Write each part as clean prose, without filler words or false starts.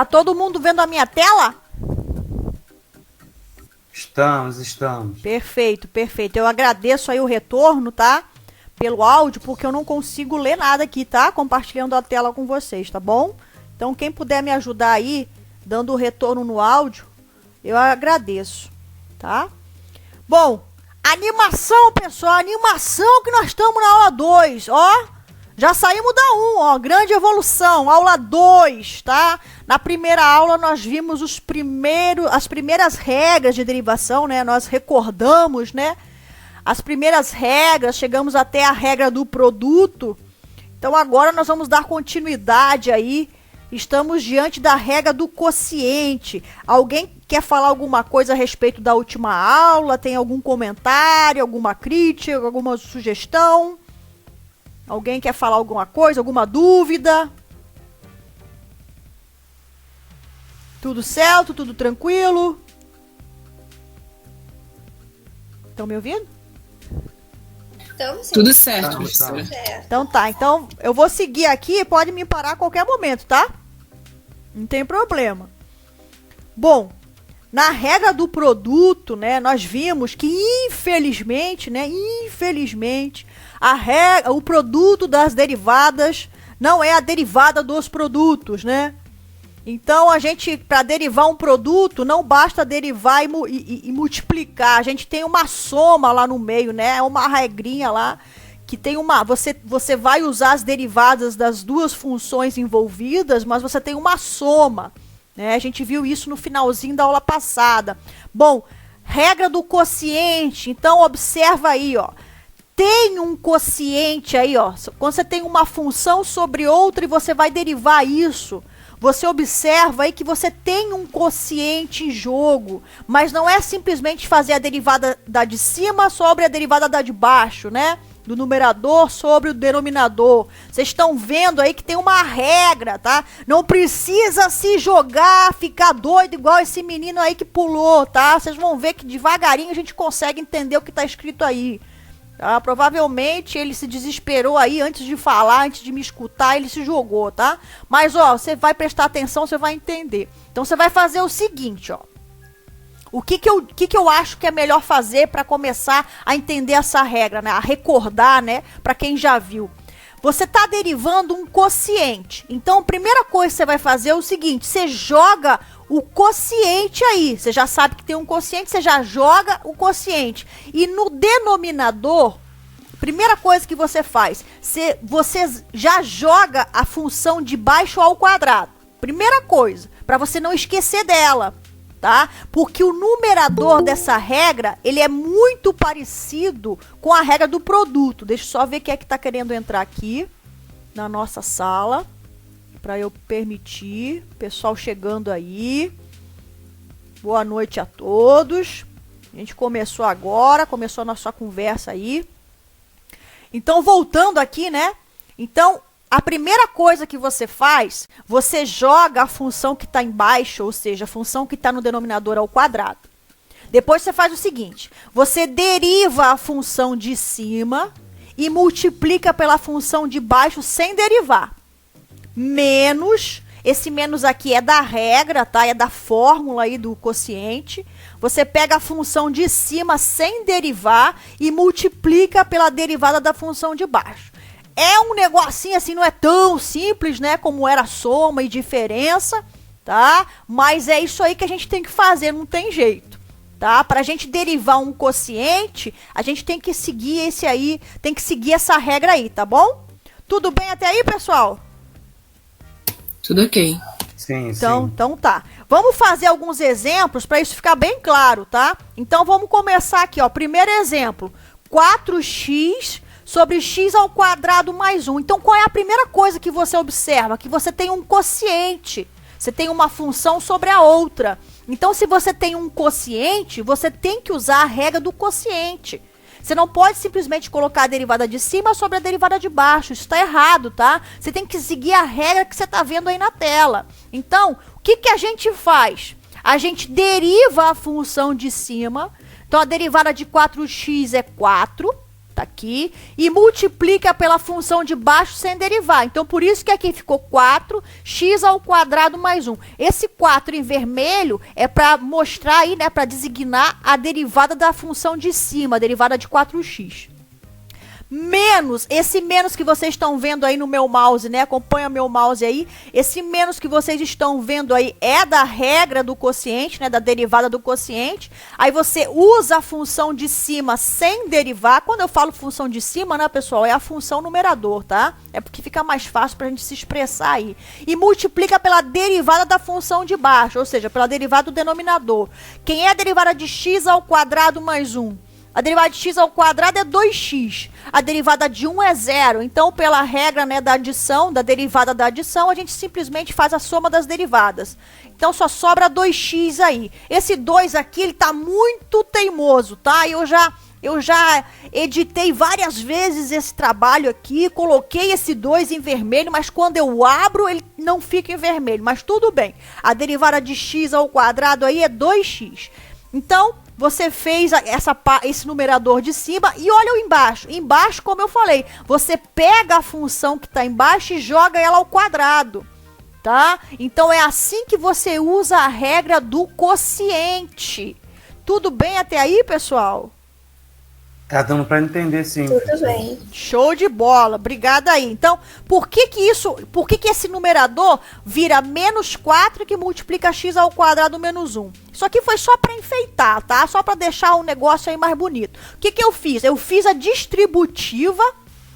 Tá todo mundo vendo a minha tela? Estamos. Perfeito, perfeito. Eu agradeço aí o retorno, tá? Pelo áudio, porque eu não consigo ler nada aqui, tá? Compartilhando a tela com vocês, tá bom? Então, quem puder me ajudar aí, dando o retorno no áudio, eu agradeço, tá? Bom, animação, pessoal, animação que nós estamos na aula 2, ó. Já saímos da 1, ó, grande evolução, aula 2, tá? Na primeira aula nós vimos as primeiras regras de derivação, né? Nós recordamos, né? As primeiras regras, chegamos até a regra do produto. Então agora nós vamos dar continuidade aí. Estamos diante da regra do quociente. Alguém quer falar alguma coisa a respeito da última aula? Tem algum comentário, alguma crítica, alguma sugestão? Alguém quer falar alguma coisa, alguma dúvida? Tudo certo? Tudo tranquilo? Estão me ouvindo? Então, sim. Tudo certo, professora. Então tá, então eu vou seguir aqui, pode me parar a qualquer momento, tá? Não tem problema. Bom, na regra do produto, né, nós vimos que infelizmente, né, o produto das derivadas não é a derivada dos produtos, né? Então, a gente, para derivar um produto, não basta derivar e multiplicar. A gente tem uma soma lá no meio, né? É uma regrinha lá que tem uma... Você vai usar as derivadas das duas funções envolvidas, mas você tem uma soma, né? A gente viu isso no finalzinho da aula passada. Bom, regra do quociente. Então, observa aí, ó. Tem um quociente aí, ó. Quando você tem uma função sobre outra e você vai derivar isso... Você observa aí que você tem um quociente em jogo, mas não é simplesmente fazer a derivada da de cima sobre a derivada da de baixo, né? Do numerador sobre o denominador. Vocês estão vendo aí que tem uma regra, tá? Não precisa se jogar, ficar doido igual esse menino aí que pulou, tá? Vocês vão ver que devagarinho a gente consegue entender o que está escrito aí. Tá? Provavelmente ele se desesperou aí antes de falar, antes de me escutar, ele se jogou, tá? Mas, ó, você vai prestar atenção, você vai entender. Então, você vai fazer o seguinte, ó. O que eu acho que é melhor fazer para começar a entender essa regra, né? A recordar, né? Para quem já viu. Você tá derivando um quociente. Então, a primeira coisa que você vai fazer é o seguinte. Você joga o quociente aí. Você já sabe que tem um quociente, você já joga o quociente. E no denominador, primeira coisa que você faz, você já joga a função de baixo ao quadrado. Primeira coisa, para você não esquecer dela, tá? Porque o numerador dessa regra, ele é muito parecido com a regra do produto. Deixa eu só ver quem é que tá querendo entrar aqui na nossa sala, para eu permitir. Pessoal chegando aí. Boa noite a todos. A gente começou agora, começou a nossa conversa aí. Então, voltando aqui, né? Então, a primeira coisa que você faz, você joga a função que está embaixo, ou seja, a função que está no denominador ao quadrado. Depois você faz o seguinte, você deriva a função de cima e multiplica pela função de baixo sem derivar. Menos, esse menos aqui é da regra, tá? É da fórmula aí do quociente. Você pega a função de cima sem derivar e multiplica pela derivada da função de baixo. É um negocinho assim, não é tão simples, né? Como era soma e diferença, tá? Mas é isso aí que a gente tem que fazer, não tem jeito, tá? Pra gente derivar um quociente, a gente tem que seguir esse aí, tem que seguir essa regra aí, tá bom? Tudo bem até aí, pessoal? Tudo ok. Sim. Então tá. Vamos fazer alguns exemplos para isso ficar bem claro, tá? Então vamos começar aqui, ó. Primeiro exemplo, 4x sobre x ao quadrado mais 1. Então qual é a primeira coisa que você observa? Que você tem um quociente. Você tem uma função sobre a outra. Então se você tem um quociente, você tem que usar a regra do quociente. Você não pode simplesmente colocar a derivada de cima sobre a derivada de baixo. Isso está errado, tá? Você tem que seguir a regra que você está vendo aí na tela. Então, o que a gente faz? A gente deriva a função de cima. Então, a derivada de 4x é 4, tá aqui, e multiplica pela função de baixo sem derivar. Então, por isso que aqui ficou 4x² mais 1. Esse 4 em vermelho é para mostrar aí, né, para designar a derivada da função de cima, a derivada de 4x. Menos, esse menos que vocês estão vendo aí no meu mouse, né? Acompanha meu mouse aí. Esse menos que vocês estão vendo aí é da regra do quociente, né? Da derivada do quociente. Aí você usa a função de cima sem derivar. Quando eu falo função de cima, né, pessoal? É a função numerador, tá? É porque fica mais fácil pra gente se expressar aí. E multiplica pela derivada da função de baixo, ou seja, pela derivada do denominador. Quem é a derivada de x² mais 1? A derivada de x² é 2x. A derivada de 1 é 0. Então, pela regra, né, da adição, da derivada da adição, a gente simplesmente faz a soma das derivadas. Então, só sobra 2x aí. Esse 2 aqui, ele tá muito teimoso, tá? Eu já editei várias vezes esse trabalho aqui, coloquei esse 2 em vermelho, mas quando eu abro, ele não fica em vermelho. Mas tudo bem. A derivada de x² aí é 2x. Então, você fez esse numerador de cima e olha o embaixo. Embaixo, como eu falei, você pega a função que está embaixo e joga ela ao quadrado, tá? Então, é assim que você usa a regra do quociente. Tudo bem até aí, pessoal? Tá dando para entender, sim. Tudo bem. Show de bola, obrigada aí. Então, por que esse numerador vira menos 4 que multiplica x² menos 1? Isso aqui foi só para enfeitar, tá? Só para deixar o negócio aí mais bonito. O que eu fiz? Eu fiz a distributiva,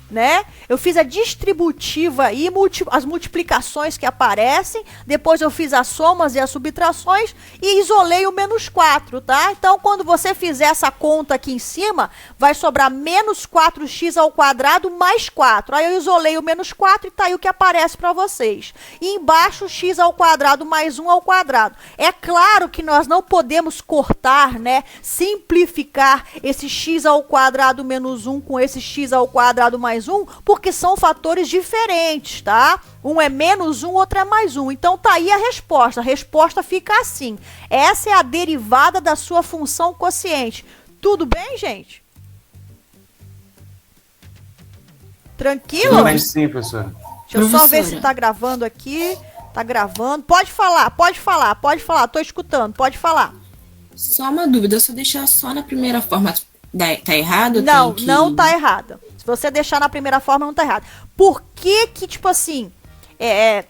né? Eu fiz a distributiva e as multiplicações que aparecem, depois eu fiz as somas e as subtrações e isolei o menos 4, tá? Então, quando você fizer essa conta aqui em cima, vai sobrar menos 4x² mais 4. Aí eu isolei o menos 4 e tá aí o que aparece para vocês. E embaixo, x² mais 1 ao quadrado. É claro que nós não podemos cortar, né? Simplificar esse x² menos 1 com esse x² mais 1, porque são fatores diferentes, tá? Um é menos 1, outro é mais 1. Então, tá aí a resposta. A resposta fica assim. Essa é a derivada da sua função quociente. Tudo bem, gente? Tranquilo? Tudo bem, sim, professor. Deixa eu só ver se tá gravando aqui. Tá gravando. Pode falar, pode falar, pode falar. Tô escutando, pode falar. Só uma dúvida, se eu deixar só na primeira forma, tá errado? Não, não tá errada. Se você deixar na primeira forma, não tá errado. Por que que, tipo assim, é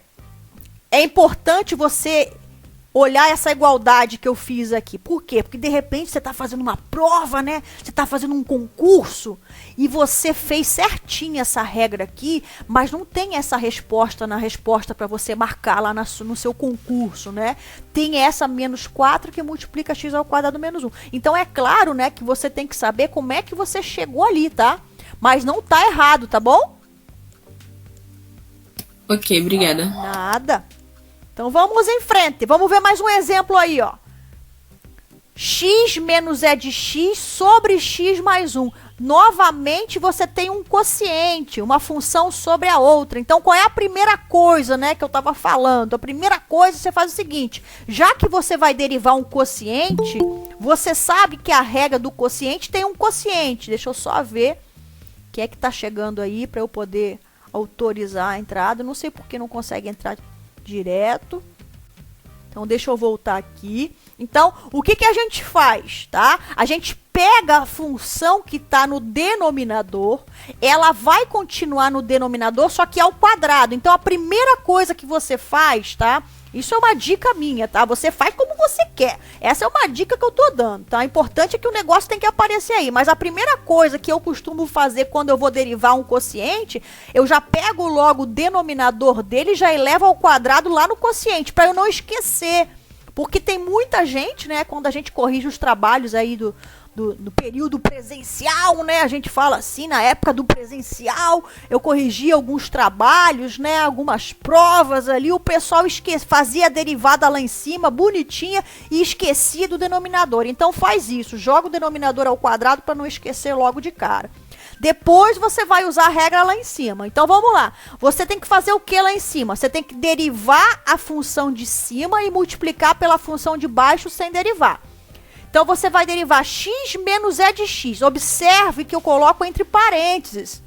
importante você olhar essa igualdade que eu fiz aqui? Por quê? Porque, de repente, você tá fazendo uma prova, né? Você tá fazendo um concurso e você fez certinho essa regra aqui, mas não tem essa resposta na resposta para você marcar lá no seu concurso, né? Tem essa menos 4 que multiplica x² menos 1. Então, é claro, né, que você tem que saber como é que você chegou ali, tá? Mas não tá errado, tá bom? Ok, obrigada. Nada. Então vamos em frente. Vamos ver mais um exemplo aí, ó. X menos E de x sobre x mais 1. Novamente você tem um quociente, uma função sobre a outra. Então qual é a primeira coisa, né, que eu tava falando? A primeira coisa, você faz o seguinte. Já que você vai derivar um quociente, você sabe que a regra do quociente tem um quociente. Deixa eu só ver que é que tá chegando aí para eu poder autorizar a entrada. Não sei por que não consegue entrar direto. Então, deixa eu voltar aqui. Então, o que a gente faz, tá? A gente pega a função que está no denominador, ela vai continuar no denominador, só que ao quadrado. Então, a primeira coisa que você faz, tá? Isso é uma dica minha, tá? Você faz como você quer. Essa é uma dica que eu tô dando, tá? O importante é que o negócio tem que aparecer aí. Mas a primeira coisa que eu costumo fazer quando eu vou derivar um quociente, eu já pego logo o denominador dele e já elevo ao quadrado lá no quociente, para eu não esquecer. Porque tem muita gente, né? Quando a gente corrige os trabalhos aí do período presencial, né? A gente fala assim, na época do presencial, eu corrigia alguns trabalhos, né? Algumas provas ali, o pessoal fazia a derivada lá em cima, bonitinha, e esquecia do denominador. Então faz isso, joga o denominador ao quadrado para não esquecer logo de cara. Depois você vai usar a regra lá em cima. Então vamos lá. Você tem que fazer o que lá em cima? Você tem que derivar a função de cima e multiplicar pela função de baixo sem derivar. Então, você vai derivar x menos e de x. Observe que eu coloco entre parênteses.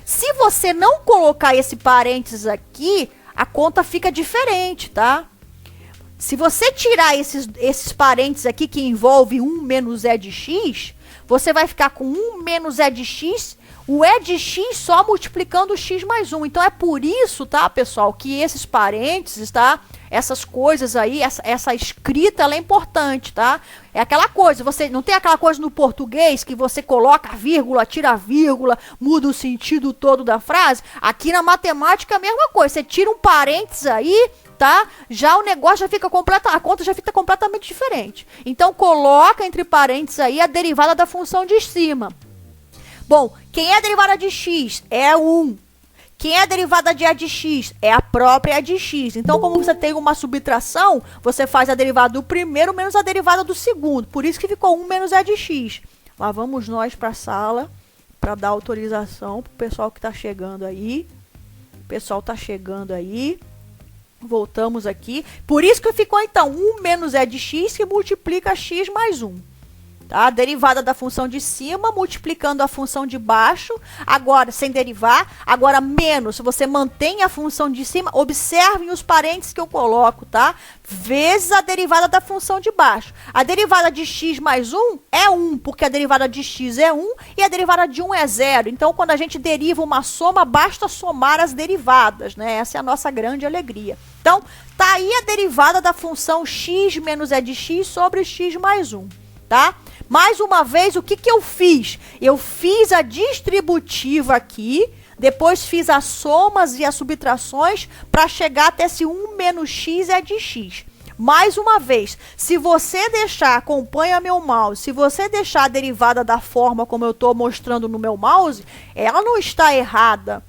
Se você não colocar esse parênteses aqui, a conta fica diferente, tá? Se você tirar esses parênteses aqui, que envolve 1 menos e de x, você vai ficar com 1 menos e de x, o e de x só multiplicando o x mais 1. Então, é por isso, tá, pessoal, que esses parênteses, tá? Essas coisas aí, essa escrita, ela é importante, tá? É aquela coisa, você não tem aquela coisa no português que você coloca a vírgula, tira a vírgula, muda o sentido todo da frase? Aqui na matemática é a mesma coisa, você tira um parênteses aí, tá? Já o negócio já fica a conta já fica completamente diferente. Então, coloca entre parênteses aí a derivada da função de cima. Bom, quem é a derivada de x? É 1. Quem é a derivada de a de x? É a própria a de x. Então, como você tem uma subtração, você faz a derivada do primeiro menos a derivada do segundo. Por isso que ficou 1 menos a de x. Lá vamos nós para a sala para dar autorização para o pessoal que está chegando aí. O pessoal está chegando aí. Voltamos aqui. Por isso que ficou, então, 1 menos e de x que multiplica x mais 1. Tá? A derivada da função de cima multiplicando a função de baixo, agora sem derivar, agora menos, você mantém a função de cima, observem os parênteses que eu coloco, tá? Vezes a derivada da função de baixo. A derivada de x mais 1 é 1, porque a derivada de x é 1 e a derivada de 1 é 0. Então, quando a gente deriva uma soma, basta somar as derivadas, né? Essa é a nossa grande alegria. Então, tá aí a derivada da função x menos e de x sobre x mais 1, tá? Mais uma vez, o que eu fiz? Eu fiz a distributiva aqui, depois fiz as somas e as subtrações para chegar até esse 1 menos x é de x. Mais uma vez, se você deixar, acompanha meu mouse, se você deixar a derivada da forma como eu estou mostrando no meu mouse, ela não está errada.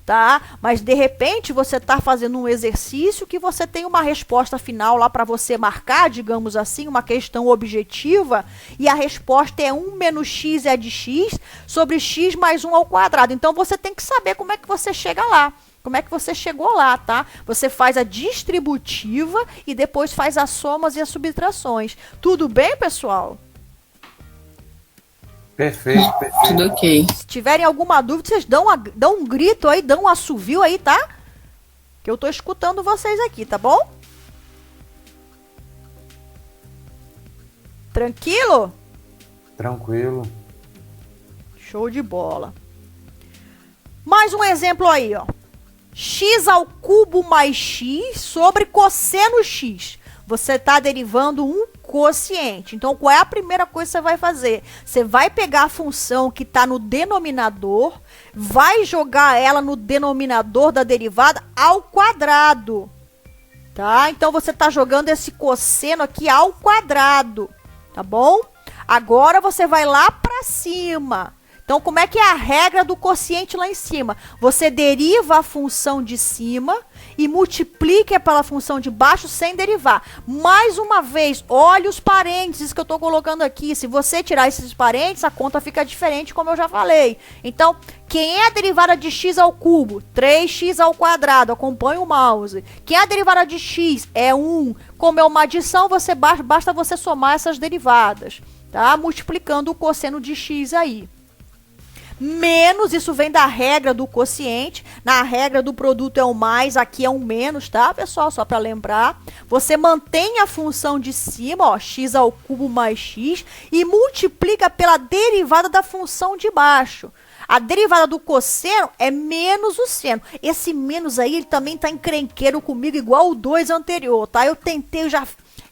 Tá? Mas de repente você está fazendo um exercício que você tem uma resposta final lá para você marcar, digamos assim, uma questão objetiva, e a resposta é 1 menos x é de x sobre x mais 1 ao quadrado. Então você tem que saber como é que você chega lá. Como é que você chegou lá, tá? Você faz a distributiva e depois faz as somas e as subtrações. Tudo bem, pessoal? Perfeito, perfeito. Tudo ok. Se tiverem alguma dúvida, vocês dão um grito aí, dão um assovio aí, tá? Que eu tô escutando vocês aqui, tá bom? Tranquilo? Tranquilo. Show de bola. Mais um exemplo aí, ó. X ao cubo mais x sobre cosseno x. Você está derivando um quociente. Então, qual é a primeira coisa que você vai fazer? Você vai pegar a função que está no denominador, vai jogar ela no denominador da derivada ao quadrado. Tá? Então, você está jogando esse cosseno aqui ao quadrado. Tá bom? Agora, você vai lá para cima. Então, como é que é a regra do quociente lá em cima? Você deriva a função de cima e multiplica pela função de baixo sem derivar. Mais uma vez, olha os parênteses que eu estou colocando aqui. Se você tirar esses parênteses, a conta fica diferente, como eu já falei. Então, quem é a derivada de x ao cubo? 3x ao quadrado. Acompanhe o mouse. Quem é a derivada de x? É 1. Como é uma adição, basta você somar essas derivadas, tá? Multiplicando o cosseno de x aí. Menos, isso vem da regra do quociente. Na regra do produto é um mais, aqui é um menos, tá, pessoal? Só para lembrar. Você mantém a função de cima, ó, x ao cubo mais x, e multiplica pela derivada da função de baixo. A derivada do cosseno é menos o seno. Esse menos aí, ele também tá encrenqueiro comigo, igual o 2 anterior, tá? Eu tentei,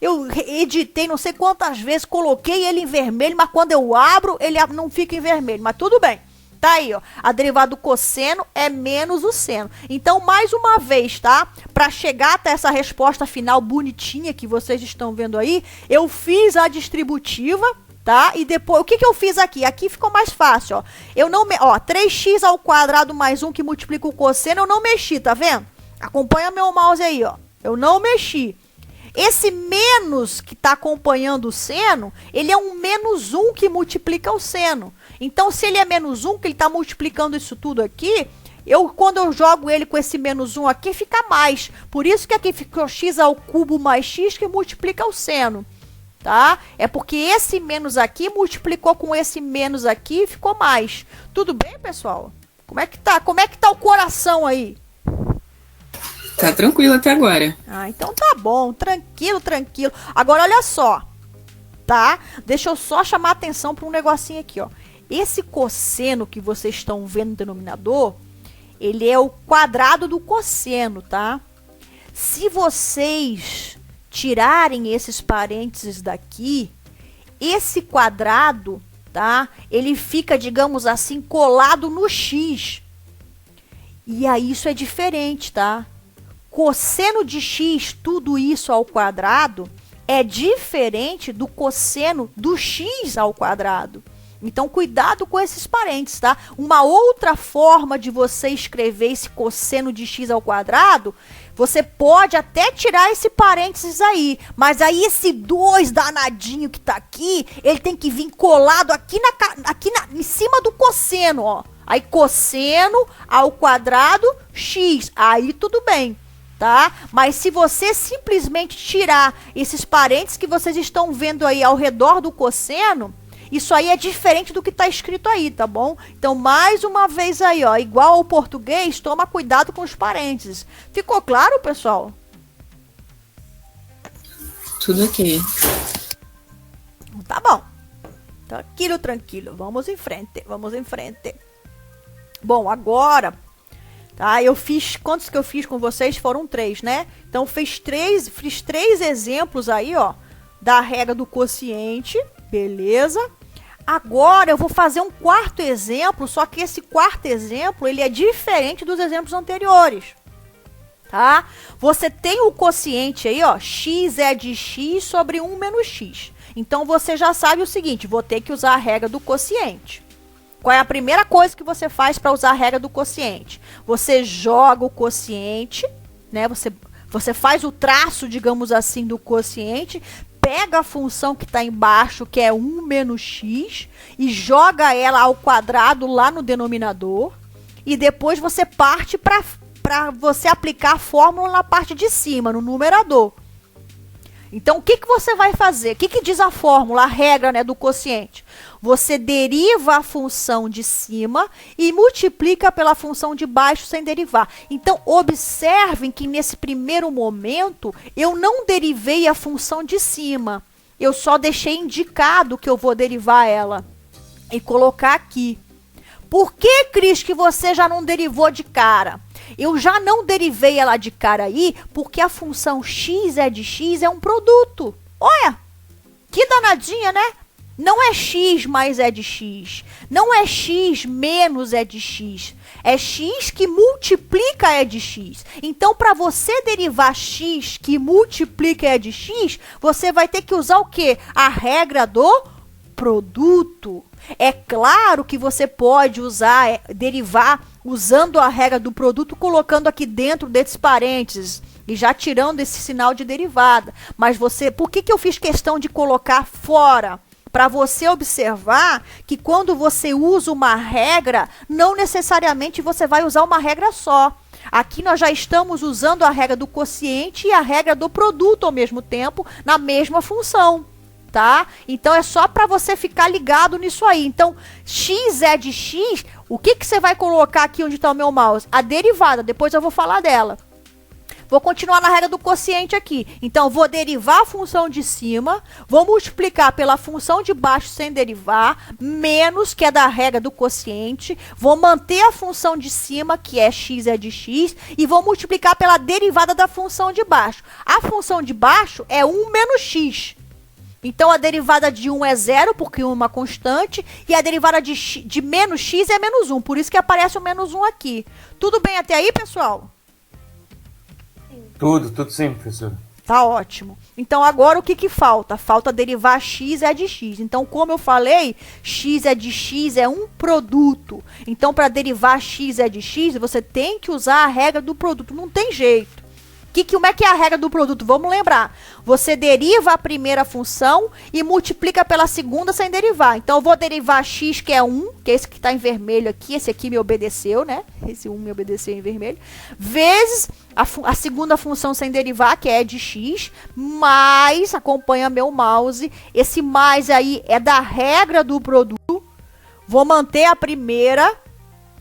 eu editei não sei quantas vezes, coloquei ele em vermelho, mas quando eu abro, ele não fica em vermelho, mas tudo bem. Tá aí, ó. A derivada do cosseno é menos o seno. Então, mais uma vez, tá? Para chegar até essa resposta final bonitinha que vocês estão vendo aí, eu fiz a distributiva, tá? E depois, o que eu fiz aqui? Aqui ficou mais fácil, ó. Eu não, ó, 3x ao quadrado mais 1 que multiplica o cosseno, eu não mexi, tá vendo? Acompanha meu mouse aí, ó. Eu não mexi. Esse menos que está acompanhando o seno, ele é um menos 1 que multiplica o seno. Então, se ele é menos 1, que ele está multiplicando isso tudo aqui, quando eu jogo ele com esse menos 1 aqui, fica mais. Por isso que aqui ficou x ao cubo mais x que multiplica o seno. tá? É porque esse menos aqui multiplicou com esse menos aqui e ficou mais. Tudo bem, pessoal? Como é que tá? Como é que tá o coração aí? Tá tranquilo até agora. Ah, então tá bom. Tranquilo, tranquilo. Agora, olha só, tá? Deixa eu só chamar a atenção para um negocinho aqui, ó. Esse cosseno que vocês estão vendo no denominador, ele é o quadrado do cosseno, tá? Se vocês tirarem esses parênteses daqui, esse quadrado, tá? Ele fica, digamos assim, colado no x. E aí isso é diferente, tá? Cosseno de x, tudo isso ao quadrado, é diferente do cosseno do x ao quadrado. Então, cuidado com esses parênteses, tá? Uma outra forma de você escrever esse cosseno de x ao quadrado, você pode até tirar esse parênteses aí, mas aí esse 2 danadinho que tá aqui, ele tem que vir colado aqui, em cima do cosseno, ó. Aí, cosseno ao quadrado x, aí tudo bem, tá? Mas se você simplesmente tirar esses parênteses que vocês estão vendo aí ao redor do cosseno, isso aí é diferente do que está escrito aí, tá bom? Então, mais uma vez aí, ó, igual ao português, toma cuidado com os parênteses. Ficou claro, pessoal? Tudo ok. Tá bom. Tranquilo, tranquilo. Vamos em frente, vamos em frente. Bom, agora, tá? Eu fiz, quantos que eu fiz com vocês? Foram 3, né? Então, fiz três exemplos aí, ó, da regra do quociente, beleza? Agora eu vou fazer um quarto exemplo, só que esse quarto exemplo, ele é diferente dos exemplos anteriores, tá? Você tem o quociente aí, ó, x é de x sobre 1 menos x. Então, você já sabe o seguinte, vou ter que usar a regra do quociente. Qual é a primeira coisa que você faz para usar a regra do quociente? Você joga o quociente, né? Você faz o traço, digamos assim, do quociente, pega a função que está embaixo, que é 1 menos x, e joga ela ao quadrado lá no denominador, e depois você parte para você aplicar a fórmula na parte de cima, no numerador. Então, o que você vai fazer? O que diz a fórmula, a regra, né, do quociente? Você deriva a função de cima e multiplica pela função de baixo sem derivar. Então, observem que nesse primeiro momento, eu não derivei a função de cima. Eu só deixei indicado que eu vou derivar ela e colocar aqui. Por que, Cris, que você já não derivou de cara? Eu já não derivei ela de cara aí, porque a função x é de x é um produto. Olha, que danadinha, né? Não é x mais é de x. Não é x menos é de x. É x que multiplica é de x. Então, para você derivar x que multiplica é de x, você vai ter que usar o quê? A regra do produto. É claro que você pode usar, derivar usando a regra do produto, colocando aqui dentro desses parênteses e já tirando esse sinal de derivada. Mas você, por que eu fiz questão de colocar fora? Para você observar que quando você usa uma regra, não necessariamente você vai usar uma regra só. Aqui nós já estamos usando a regra do quociente e a regra do produto ao mesmo tempo, na mesma função. Tá? Então, é só para você ficar ligado nisso aí. Então, x é de x, o que você vai colocar aqui onde está o meu mouse? A derivada, depois eu vou falar dela. Vou continuar na regra do quociente aqui. Então, vou derivar a função de cima, vou multiplicar pela função de baixo sem derivar, menos, que é da regra do quociente, vou manter a função de cima, que é x é de x, e vou multiplicar pela derivada da função de baixo. A função de baixo é 1 menos x. Então, a derivada de 1 é 0, porque 1 é uma constante, e a derivada de menos x é menos 1, por isso que aparece o menos 1 aqui. Tudo bem até aí, pessoal? Tudo sim, professor. Tá ótimo. Então, agora o que falta? Falta derivar x é de x. Então, como eu falei, x é de x é um produto. Então, para derivar x é de x, você tem que usar a regra do produto. Não tem jeito. Como é que é a regra do produto? Vamos lembrar. Você deriva a primeira função e multiplica pela segunda sem derivar. Então, eu vou derivar x, que é 1, que é esse que está em vermelho aqui. Esse aqui me obedeceu, né? esse 1 me obedeceu em vermelho, vezes a segunda função sem derivar, que é de x, mais, acompanha meu mouse, esse mais aí é da regra do produto, vou manter a primeira,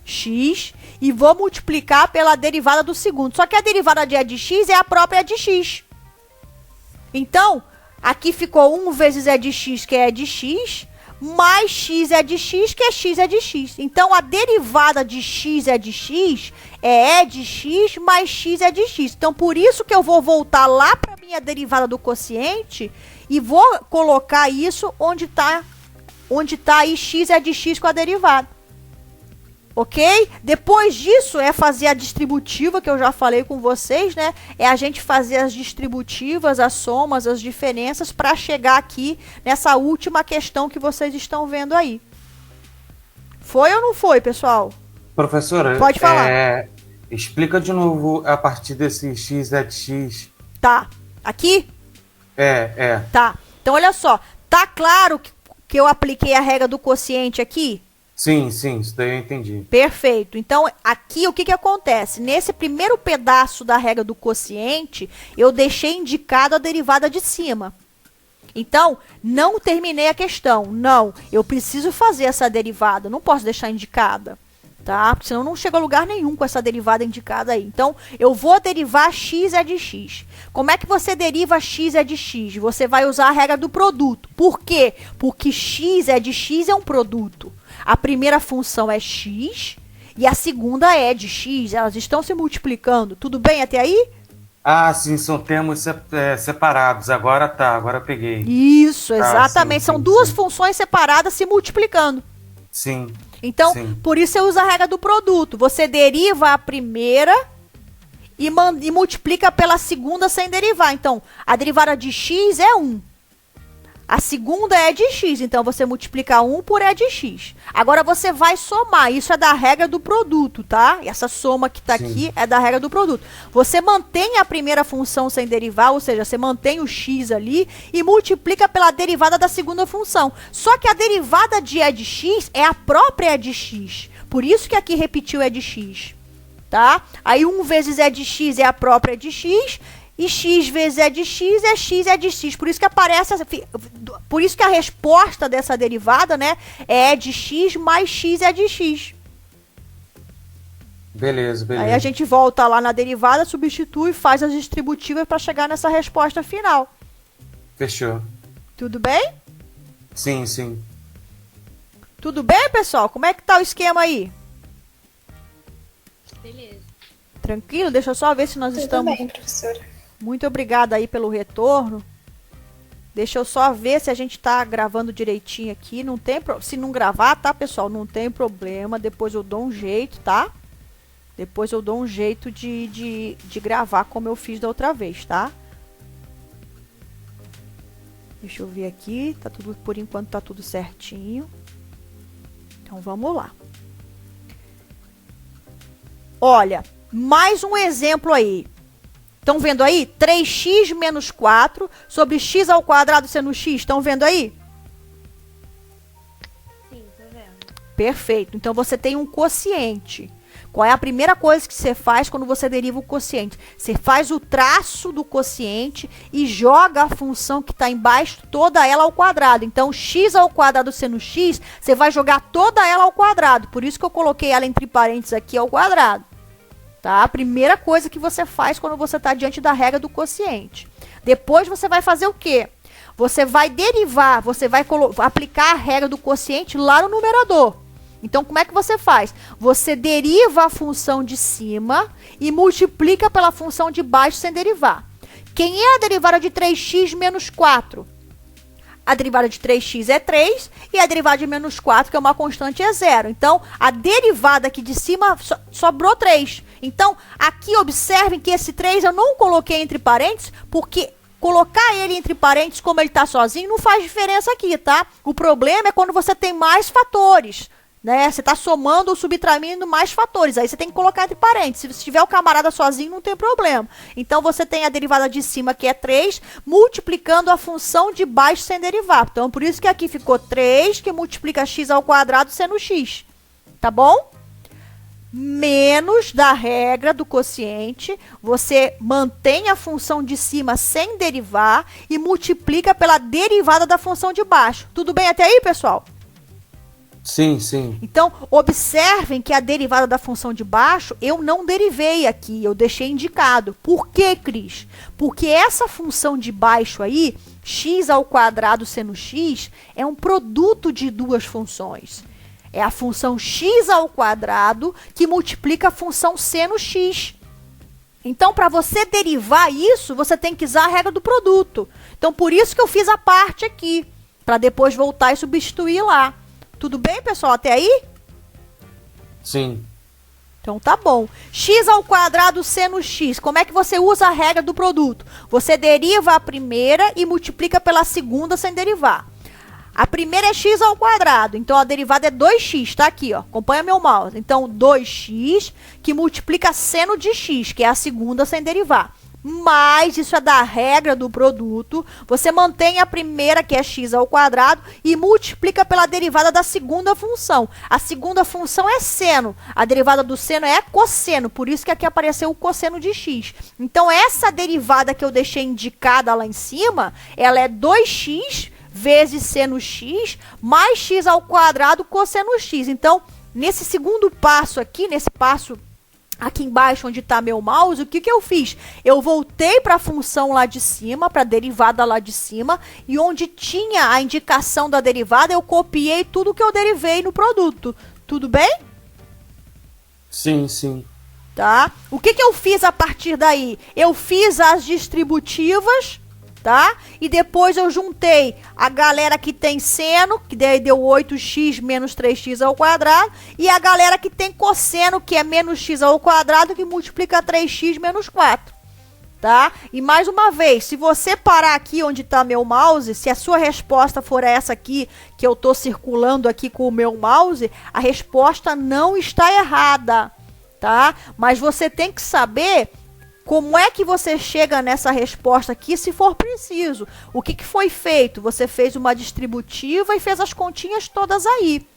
x, e vou multiplicar pela derivada do segundo. Só que a derivada de E de x é a própria E de x. Então, aqui ficou 1 vezes E de x, que é E de x, mais x é de x, que é x é de x. Então, a derivada de x é de x é E de x mais x é de x. Então, por isso que eu vou voltar lá para a minha derivada do quociente e vou colocar isso onde tá aí x é de x com a derivada. Ok? Depois disso, é fazer a distributiva, que eu já falei com vocês, né? É a gente fazer as distributivas, as somas, as diferenças, para chegar aqui nessa última questão que vocês estão vendo aí. Foi ou não foi, pessoal? Professora, pode falar. Explica de novo a partir desse x é de x. Tá. Aqui? Tá. Então, olha só. Tá claro que eu apliquei a regra do quociente aqui? Sim, isso daí eu entendi. Perfeito. Então, aqui o que acontece? Nesse primeiro pedaço da regra do quociente, eu deixei indicado a derivada de cima. Então, não terminei a questão. Não, eu preciso fazer essa derivada, não posso deixar indicada, tá? Porque senão não chega a lugar nenhum com essa derivada indicada aí. Então, eu vou derivar x é de x. Como é que você deriva x é de x? Você vai usar a regra do produto. Por quê? Porque x é de x é um produto. A primeira função é x e a segunda é de x. Elas estão se multiplicando. Tudo bem até aí? Ah, sim, são termos separados. Agora peguei. Isso, exatamente. São duas funções separadas se multiplicando. Sim. Então, por isso eu uso a regra do produto. Você deriva a primeira e multiplica pela segunda sem derivar. Então, a derivada de x é 1. A segunda é de x, então você multiplica 1 por E de x. Agora você vai somar, isso é da regra do produto, tá? E essa soma que tá aqui é da regra do produto. Você mantém a primeira função sem derivar, ou seja, você mantém o x ali e multiplica pela derivada da segunda função. Só que a derivada de E de x é a própria E de x. Por isso que aqui repetiu E de x, tá? Aí 1 vezes E de x é a própria E de x. E x vezes E de x é de x. Por isso que aparece, por isso que a resposta dessa derivada, né, é E de x mais x é de x. Beleza. Aí a gente volta lá na derivada, substitui, faz as distributivas para chegar nessa resposta final. Fechou. Tudo bem? Sim. Tudo bem, pessoal? Como é que tá o esquema aí? Beleza. Tranquilo? Deixa eu só ver se nós estamos... Tudo bem, professora. Muito obrigada aí pelo retorno. Deixa eu só ver se a gente tá gravando direitinho aqui. Não tem se não gravar, tá, pessoal? Não tem problema. Depois eu dou um jeito, tá? Depois eu dou um jeito de gravar como eu fiz da outra vez, tá? Deixa eu ver aqui. Tá tudo, por enquanto tá tudo certinho. Então vamos lá. Olha, mais um exemplo aí. Estão vendo aí? 3x menos 4 sobre x ao quadrado seno x. Estão vendo aí? Sim, tô vendo. Perfeito. Então, você tem um quociente. Qual é a primeira coisa que você faz quando você deriva o quociente? Você faz o traço do quociente e joga a função que está embaixo, toda ela ao quadrado. Então, x ao quadrado seno x, você vai jogar toda ela ao quadrado. Por isso que eu coloquei ela entre parênteses aqui ao quadrado. Tá? A primeira coisa que você faz quando você está diante da regra do quociente. Depois você vai fazer o quê? Você vai derivar, você vai aplicar a regra do quociente lá no numerador. Então, como é que você faz? Você deriva a função de cima e multiplica pela função de baixo sem derivar. Quem é a derivada de 3x menos 4? A derivada de 3x é 3 e a derivada de menos 4, que é uma constante, é 0. Então, a derivada aqui de cima sobrou 3. Então, aqui observem que esse 3 eu não coloquei entre parênteses, porque colocar ele entre parênteses como ele está sozinho não faz diferença aqui, tá? O problema é quando você tem mais fatores, né? Você está somando ou subtraindo mais fatores, aí você tem que colocar entre parênteses. Se você tiver o camarada sozinho, não tem problema. Então, você tem a derivada de cima, que é 3, multiplicando a função de baixo sem derivar. Então, por isso que aqui ficou 3, que multiplica x ao quadrado seno x. Tá bom? menos da regra do quociente, você mantém a função de cima sem derivar e multiplica pela derivada da função de baixo. Tudo bem até aí, pessoal? Sim, sim. Então, observem que a derivada da função de baixo, eu não derivei aqui, eu deixei indicado. Por quê, Cris? Porque essa função de baixo aí, x ao quadrado seno x, é um produto de duas funções. É a função x ao quadrado que multiplica a função seno x. Então, para você derivar isso, você tem que usar a regra do produto. Então, por isso que eu fiz a parte aqui, para depois voltar e substituir lá. Tudo bem, pessoal, até aí? Sim. Então tá bom. X ao quadrado seno x. Como é que você usa a regra do produto? Você deriva a primeira e multiplica pela segunda sem derivar. A primeira é x ao quadrado, então a derivada é 2x, tá aqui, ó. Acompanha meu mouse. Então 2x que multiplica seno de x, que é a segunda sem derivar. Mas isso é da regra do produto, você mantém a primeira, que é x ao quadrado, e multiplica pela derivada da segunda função. A segunda função é seno, a derivada do seno é cosseno, por isso que aqui apareceu o cosseno de x. Então, essa derivada que eu deixei indicada lá em cima, ela é 2x vezes seno x, mais x ao quadrado cosseno x. Então, nesse segundo passo aqui, nesse passo aqui embaixo onde está meu mouse, o que que eu fiz? Eu voltei para a função lá de cima, para a derivada lá de cima, e onde tinha a indicação da derivada, eu copiei tudo que eu derivei no produto. Tudo bem? Sim, sim. Tá? O que que eu fiz a partir daí? Eu fiz as distributivas, tá? E depois eu juntei a galera que tem seno, que daí deu 8x menos 3x ao quadrado, e a galera que tem cosseno, que é menos x ao quadrado, que multiplica 3x menos 4, tá? E mais uma vez, se você parar aqui onde está meu mouse, se a sua resposta for essa aqui, que eu estou circulando aqui com o meu mouse, a resposta não está errada, tá? Mas você tem que saber como é que você chega nessa resposta aqui, se for preciso. O que que foi feito? Você fez uma distributiva e fez as continhas todas aí,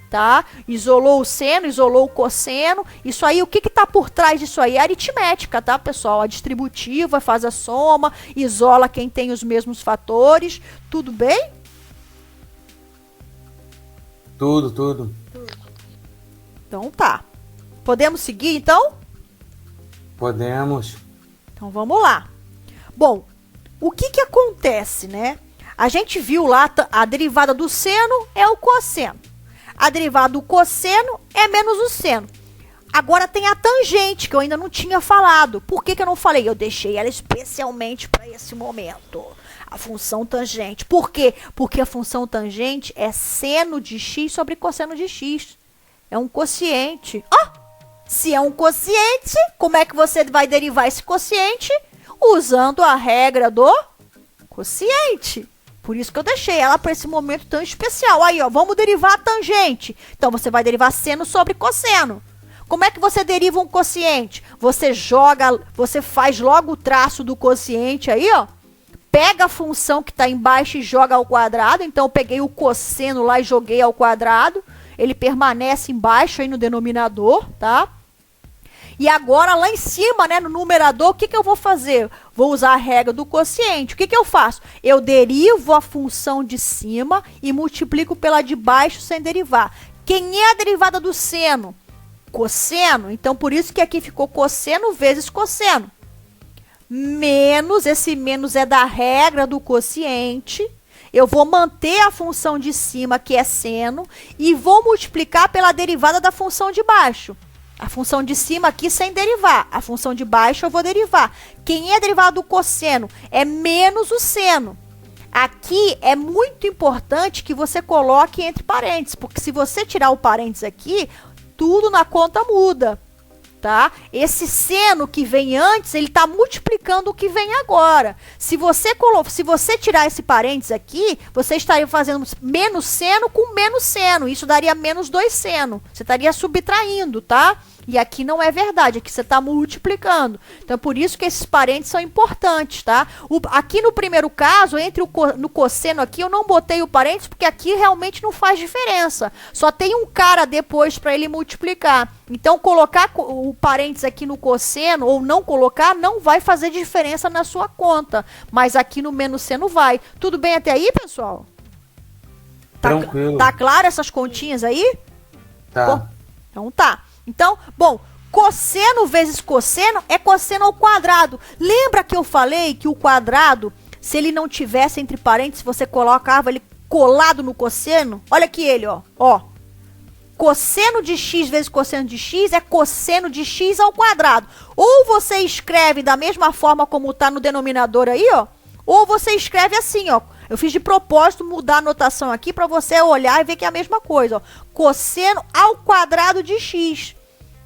tá? Isolou o seno, isolou o cosseno. Isso aí, o que que tá por trás disso aí? É aritmética, tá, pessoal? A distributiva faz a soma, isola quem tem os mesmos fatores. Tudo bem? Tudo. Então tá. Podemos seguir, então? Podemos. Então vamos lá. Bom, o que que acontece, né? A gente viu lá a derivada do seno é o cosseno. A derivada do cosseno é menos o seno. Agora tem a tangente, que eu ainda não tinha falado. Por que que eu não falei? Eu deixei ela especialmente para esse momento. A função tangente. Por quê? Porque a função tangente é seno de x sobre cosseno de x. É um quociente. Se é um quociente, como é que você vai derivar esse quociente? Usando a regra do quociente. Por isso que eu deixei ela para esse momento tão especial. Aí, ó, vamos derivar a tangente. Então, você vai derivar seno sobre cosseno. Como é que você deriva um quociente? Você faz logo o traço do quociente aí, ó. Pega a função que está embaixo e joga ao quadrado. Então, eu peguei o cosseno lá e joguei ao quadrado. Ele permanece embaixo aí no denominador, tá? E agora, lá em cima, né, no numerador, o que que eu vou fazer? Vou usar a regra do quociente. O que que eu faço? Eu derivo a função de cima e multiplico pela de baixo sem derivar. Quem é a derivada do seno? Cosseno. Então, por isso que aqui ficou cosseno vezes cosseno. Menos, esse menos é da regra do quociente. Eu vou manter a função de cima, que é seno, e vou multiplicar pela derivada da função de baixo. A função de cima aqui sem derivar. A função de baixo eu vou derivar. Quem é derivado do cosseno? É menos o seno. Aqui é muito importante que você coloque entre parênteses, porque se você tirar o parênteses aqui, tudo na conta muda, tá? Esse seno que vem antes, ele está multiplicando o que vem agora. Se você tirar esse parênteses aqui, você estaria fazendo menos seno com menos seno. Isso daria menos 2 seno. Você estaria subtraindo, tá? E aqui não é verdade, aqui você está multiplicando. Então é por isso que esses parênteses são importantes, tá? Aqui no primeiro caso, no cosseno aqui, eu não botei o parênteses, porque aqui realmente não faz diferença. Só tem um cara depois para ele multiplicar. Então colocar o parênteses aqui no cosseno, ou não colocar, não vai fazer diferença na sua conta. Mas aqui no menos seno vai. Tudo bem até aí, pessoal? Tranquilo. Tá claro essas continhas aí? Tá. Então tá. Então, bom, cosseno vezes cosseno é cosseno ao quadrado. Lembra que eu falei que o quadrado, se ele não tivesse entre parênteses, você colocava ele colado no cosseno? Olha aqui ele, ó. Cosseno de x vezes cosseno de x é cosseno de x ao quadrado. Ou você escreve da mesma forma como tá no denominador aí, ó. Ou você escreve assim, ó. Eu fiz de propósito mudar a notação aqui para você olhar e ver que é a mesma coisa, ó. Cosseno ao quadrado de x.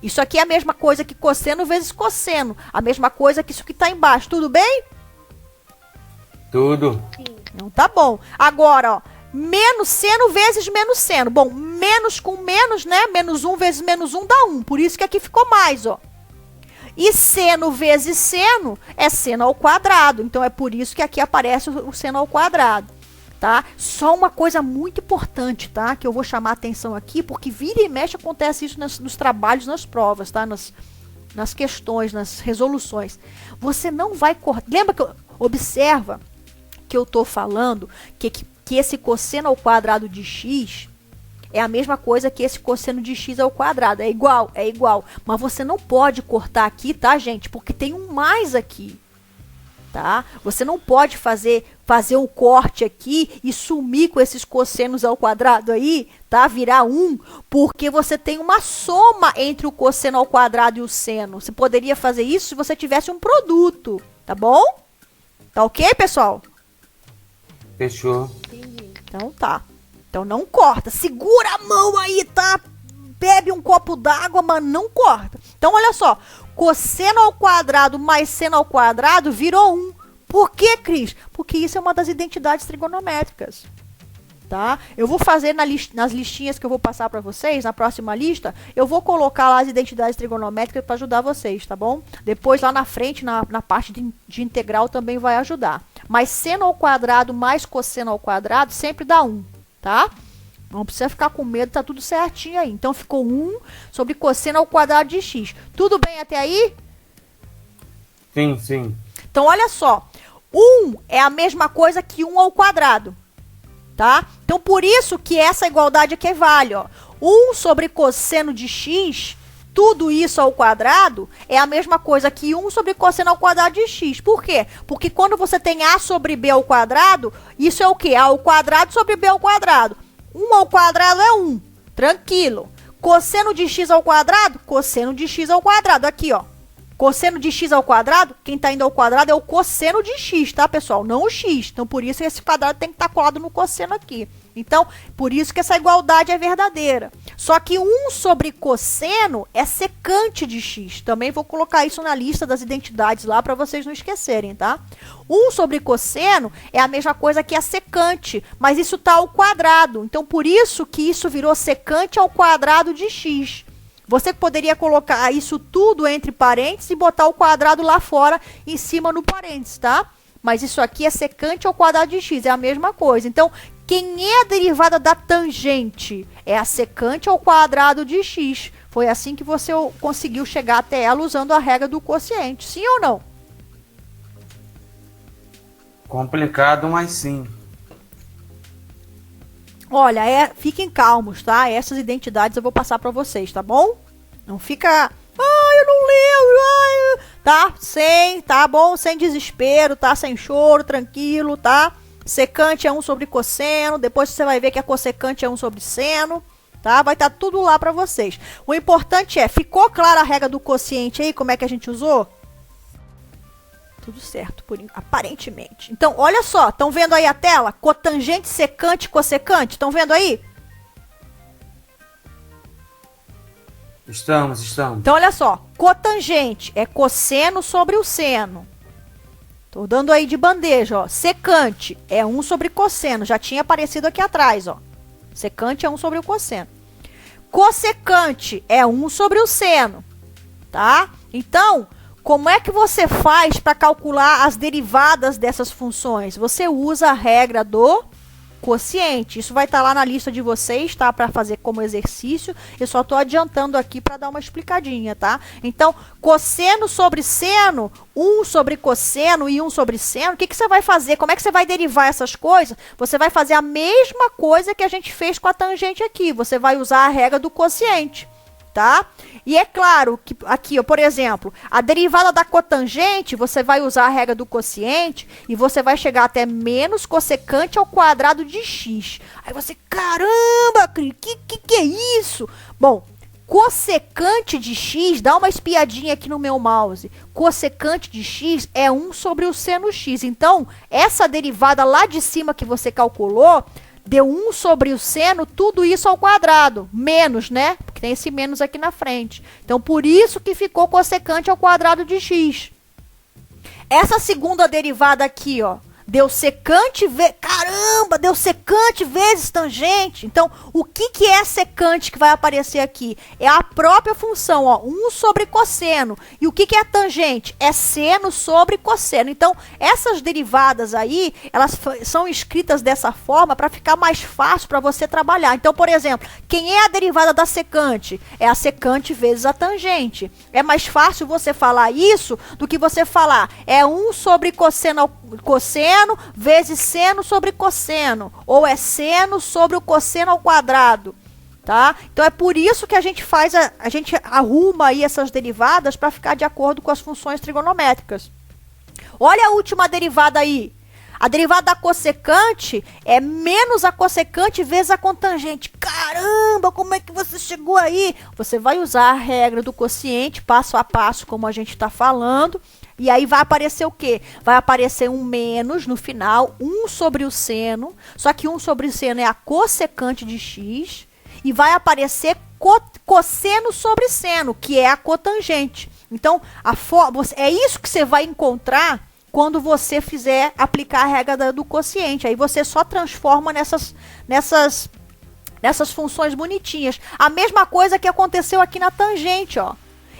Isso aqui é a mesma coisa que cosseno vezes cosseno. A mesma coisa que isso que está embaixo. Tudo bem? Tudo. Então tá bom. Agora, ó. Menos seno vezes menos seno. Bom, menos com menos, né? Menos 1 vezes menos 1 dá 1. Por isso que aqui ficou mais, ó. E seno vezes seno é seno ao quadrado. Então, é por isso que aqui aparece o seno ao quadrado, tá? Só uma coisa muito importante, tá? Que eu vou chamar a atenção aqui, porque vira e mexe acontece isso nos trabalhos, nas provas, tá? Nas questões, nas resoluções. Você não vai cortar. Lembra que observa que eu tô falando que esse cosseno ao quadrado de x é a mesma coisa que esse cosseno de x ao quadrado. É igual. Mas você não pode cortar aqui, tá, gente? Porque tem um mais aqui, tá? Você não pode fazer o corte aqui e sumir com esses cossenos ao quadrado aí, tá? Virar 1, porque você tem uma soma entre o cosseno ao quadrado e o seno. Você poderia fazer isso se você tivesse um produto, tá bom? Tá ok, pessoal? Fechou. Então tá. Então não corta. Segura a mão aí, tá? Bebe um copo d'água, mas não corta. Então olha só. Cosseno ao quadrado mais seno ao quadrado virou 1. Por que, Cris? Porque isso é uma das identidades trigonométricas. Tá? Eu vou fazer nas listinhas que eu vou passar para vocês, na próxima lista, eu vou colocar lá as identidades trigonométricas para ajudar vocês, tá bom? Depois lá na frente, na parte de integral também vai ajudar. Mas seno ao quadrado mais cosseno ao quadrado sempre dá 1, tá? Não precisa ficar com medo, tá tudo certinho aí. Então ficou 1 sobre cosseno ao quadrado de x. Tudo bem até aí? Sim. Então olha só, 1 é a mesma coisa que 1 ao quadrado. Tá? Então, por isso que essa igualdade aqui vale, ó. 1 sobre cosseno de x, tudo isso ao quadrado, é a mesma coisa que 1 sobre cosseno ao quadrado de x. Por quê? Porque quando você tem a sobre b ao quadrado, isso é o quê? A ao quadrado sobre b ao quadrado. 1 ao quadrado é 1. Tranquilo. Cosseno de x ao quadrado? Cosseno de x ao quadrado. Aqui, ó. Cosseno de x ao quadrado, quem está indo ao quadrado é o cosseno de x, tá, pessoal? Não o x. Então, por isso, esse quadrado tem que estar colado no cosseno aqui. Então, por isso que essa igualdade é verdadeira. Só que 1 sobre cosseno é secante de x. Também vou colocar isso na lista das identidades lá para vocês não esquecerem, tá? 1 sobre cosseno é a mesma coisa que a secante, mas isso está ao quadrado. Então, por isso que isso virou secante ao quadrado de x. Você poderia colocar isso tudo entre parênteses e botar o quadrado lá fora, em cima no parênteses, tá? Mas isso aqui é secante ao quadrado de x, é a mesma coisa. Então, quem é a derivada da tangente? É a secante ao quadrado de x. Foi assim que você conseguiu chegar até ela usando a regra do quociente. Sim ou não? Complicado, mas sim. Olha, fiquem calmos, tá? Essas identidades eu vou passar para vocês, tá bom? Não fica... eu não lembro, tá? Tá bom? Sem desespero, tá? Sem choro, tranquilo, tá? Secante é 1 sobre cosseno, depois você vai ver que a cossecante é 1 sobre seno, tá? Vai estar tudo lá para vocês. O importante ficou clara a regra do quociente aí, como é que a gente usou? Tudo certo, aparentemente. Então, olha só, estão vendo aí a tela? Cotangente, secante, cossecante, estão vendo aí? Estamos. Então, olha só, cotangente é cosseno sobre o seno. Tô dando aí de bandeja, ó. Secante é 1 sobre cosseno, já tinha aparecido aqui atrás, ó. Secante é 1 sobre o cosseno. Cossecante é 1 sobre o seno. tá? Então, como é que você faz para calcular as derivadas dessas funções? Você usa a regra do quociente. Isso vai estar lá na lista de vocês, tá? Para fazer como exercício. Eu só estou adiantando aqui para dar uma explicadinha, tá? Então, cosseno sobre seno, 1 sobre cosseno e 1 sobre seno, o que você vai fazer? Como é que você vai derivar essas coisas? Você vai fazer a mesma coisa que a gente fez com a tangente aqui. Você vai usar a regra do quociente, tá? E é claro que aqui, ó, por exemplo, a derivada da cotangente, você vai usar a regra do quociente e você vai chegar até menos cossecante ao quadrado de x. Aí você, caramba, Cris, que é isso? Bom, cossecante de x, dá uma espiadinha aqui no meu mouse. Cossecante de x é 1 sobre o seno x. Então, essa derivada lá de cima que você calculou, deu 1 sobre o seno, tudo isso ao quadrado. Menos, né? Porque tem esse menos aqui na frente. Então, por isso que ficou cossecante ao quadrado de x. Essa segunda derivada aqui, ó, deu secante vezes... Caramba, deu secante vezes tangente. Então, o que é secante que vai aparecer aqui? É a própria função, ó, 1 sobre cosseno. E o que é tangente? É seno sobre cosseno. Então, essas derivadas aí, elas são escritas dessa forma para ficar mais fácil para você trabalhar. Então, por exemplo, quem é a derivada da secante? É a secante vezes a tangente. É mais fácil você falar isso do que você falar é 1 sobre cosseno vezes seno sobre cosseno, ou é seno sobre o cosseno ao quadrado, tá? Então é por isso que a gente faz, a gente arruma aí essas derivadas para ficar de acordo com as funções trigonométricas. Olha a última derivada aí. A derivada da cossecante é menos a cossecante vezes a cotangente. Caramba, como é que você chegou aí? Você vai usar a regra do quociente, passo a passo, como a gente está falando. E aí vai aparecer o quê? Vai aparecer um menos no final, 1 sobre o seno. Só que 1 sobre o seno é a cossecante de x. E vai aparecer cosseno sobre seno, que é a cotangente. Então, é isso que você vai encontrar quando você fizer aplicar a regra do quociente. Aí você só transforma nessas funções bonitinhas. A mesma coisa que aconteceu aqui na tangente, ó.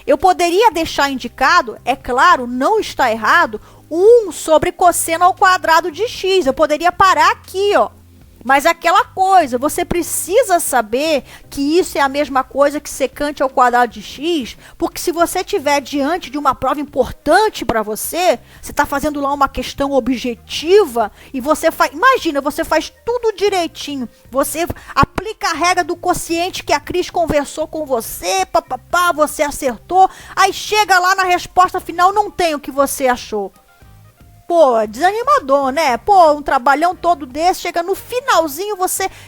Eu poderia deixar indicado, é claro, não está errado, 1 sobre cosseno ao quadrado de x. Eu poderia parar aqui, ó. Mas aquela coisa, você precisa saber que isso é a mesma coisa que secante ao quadrado de x, porque se você estiver diante de uma prova importante para você está fazendo lá uma questão objetiva e você faz, imagina, você faz tudo direitinho, você aplica a regra do quociente que a Cris conversou com você, papapá, você acertou, aí chega lá na resposta final, não tem o que você achou. Pô, desanimador, né? Pô, um trabalhão todo desse, chega no finalzinho,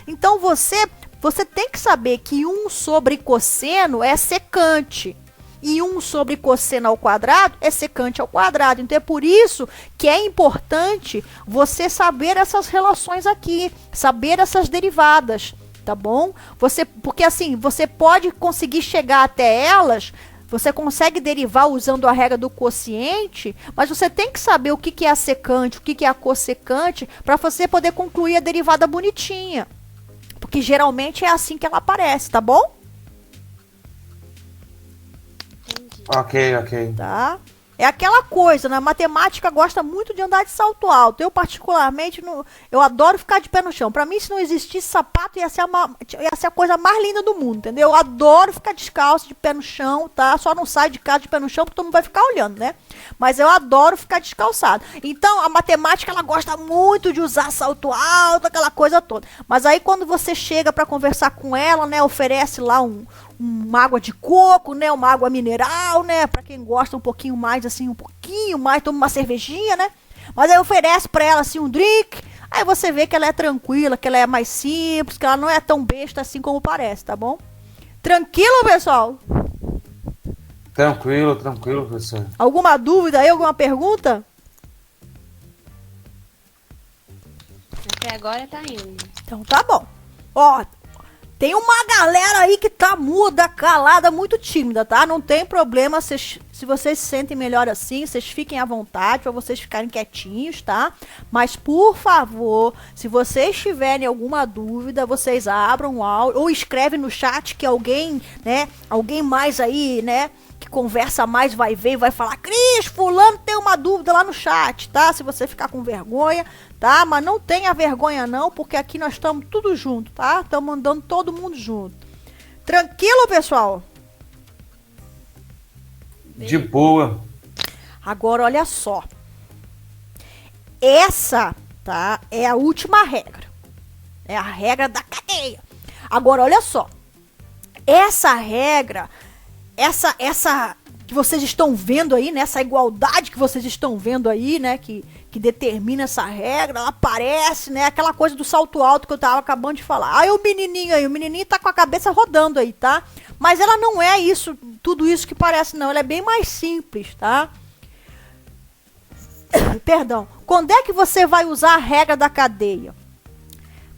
então você tem que saber que 1 sobre cosseno é secante. E 1 sobre cosseno ao quadrado é secante ao quadrado. Então é por isso que é importante você saber essas relações aqui, saber essas derivadas, tá bom? Porque assim, você pode conseguir chegar até elas. Você consegue derivar usando a regra do quociente, mas você tem que saber o que é a secante, o que é a cossecante, para você poder concluir a derivada bonitinha. Porque geralmente é assim que ela aparece, tá bom? Ok. Tá? É aquela coisa, na matemática gosta muito de andar de salto alto. Eu, particularmente, eu adoro ficar de pé no chão. Pra mim, se não existisse sapato, ia ser a coisa mais linda do mundo, entendeu? Eu adoro ficar descalço, de pé no chão, tá? Só não saio de casa de pé no chão, porque todo mundo vai ficar olhando, né? Mas eu adoro ficar descalçado. Então, a matemática, ela gosta muito de usar salto alto, aquela coisa toda. Mas aí, quando você chega pra conversar com ela, né? Oferece lá uma água de coco, né? Uma água mineral, né? Pra quem gosta um pouquinho mais, toma uma cervejinha, né? Mas aí oferece pra ela, assim, um drink. Aí você vê que ela é tranquila, que ela é mais simples, que ela não é tão besta assim como parece, tá bom? Tranquilo, pessoal? Tranquilo, professor. Alguma dúvida aí, alguma pergunta? Até agora tá indo. Então tá bom. Ó, tem uma galera aí que tá muda, calada, muito tímida, tá? Não tem problema, Se vocês se sentem melhor assim, vocês fiquem à vontade para vocês ficarem quietinhos, tá? Mas, por favor, se vocês tiverem alguma dúvida, vocês abram o áudio ou escrevem no chat que alguém, né? Alguém mais aí, né? Que conversa mais vai ver e vai falar: Cris, fulano tem uma dúvida lá no chat, tá? Se você ficar com vergonha, tá? Mas não tenha vergonha não, porque aqui nós estamos tudo junto, tá? Estamos andando todo mundo junto. Tranquilo, pessoal? De boa. Agora, olha só. Essa, tá? É a última regra. É a regra da cadeia. Agora, olha só. Essa regra, essa que vocês estão vendo aí, né? Essa igualdade que vocês estão vendo aí, né? Que determina essa regra, ela aparece, né? Aquela coisa do salto alto que eu tava acabando de falar. Aí o menininho tá com a cabeça rodando aí, tá? Mas ela não é isso, tudo isso que parece, não. Ela é bem mais simples, tá? Perdão. Quando é que você vai usar a regra da cadeia?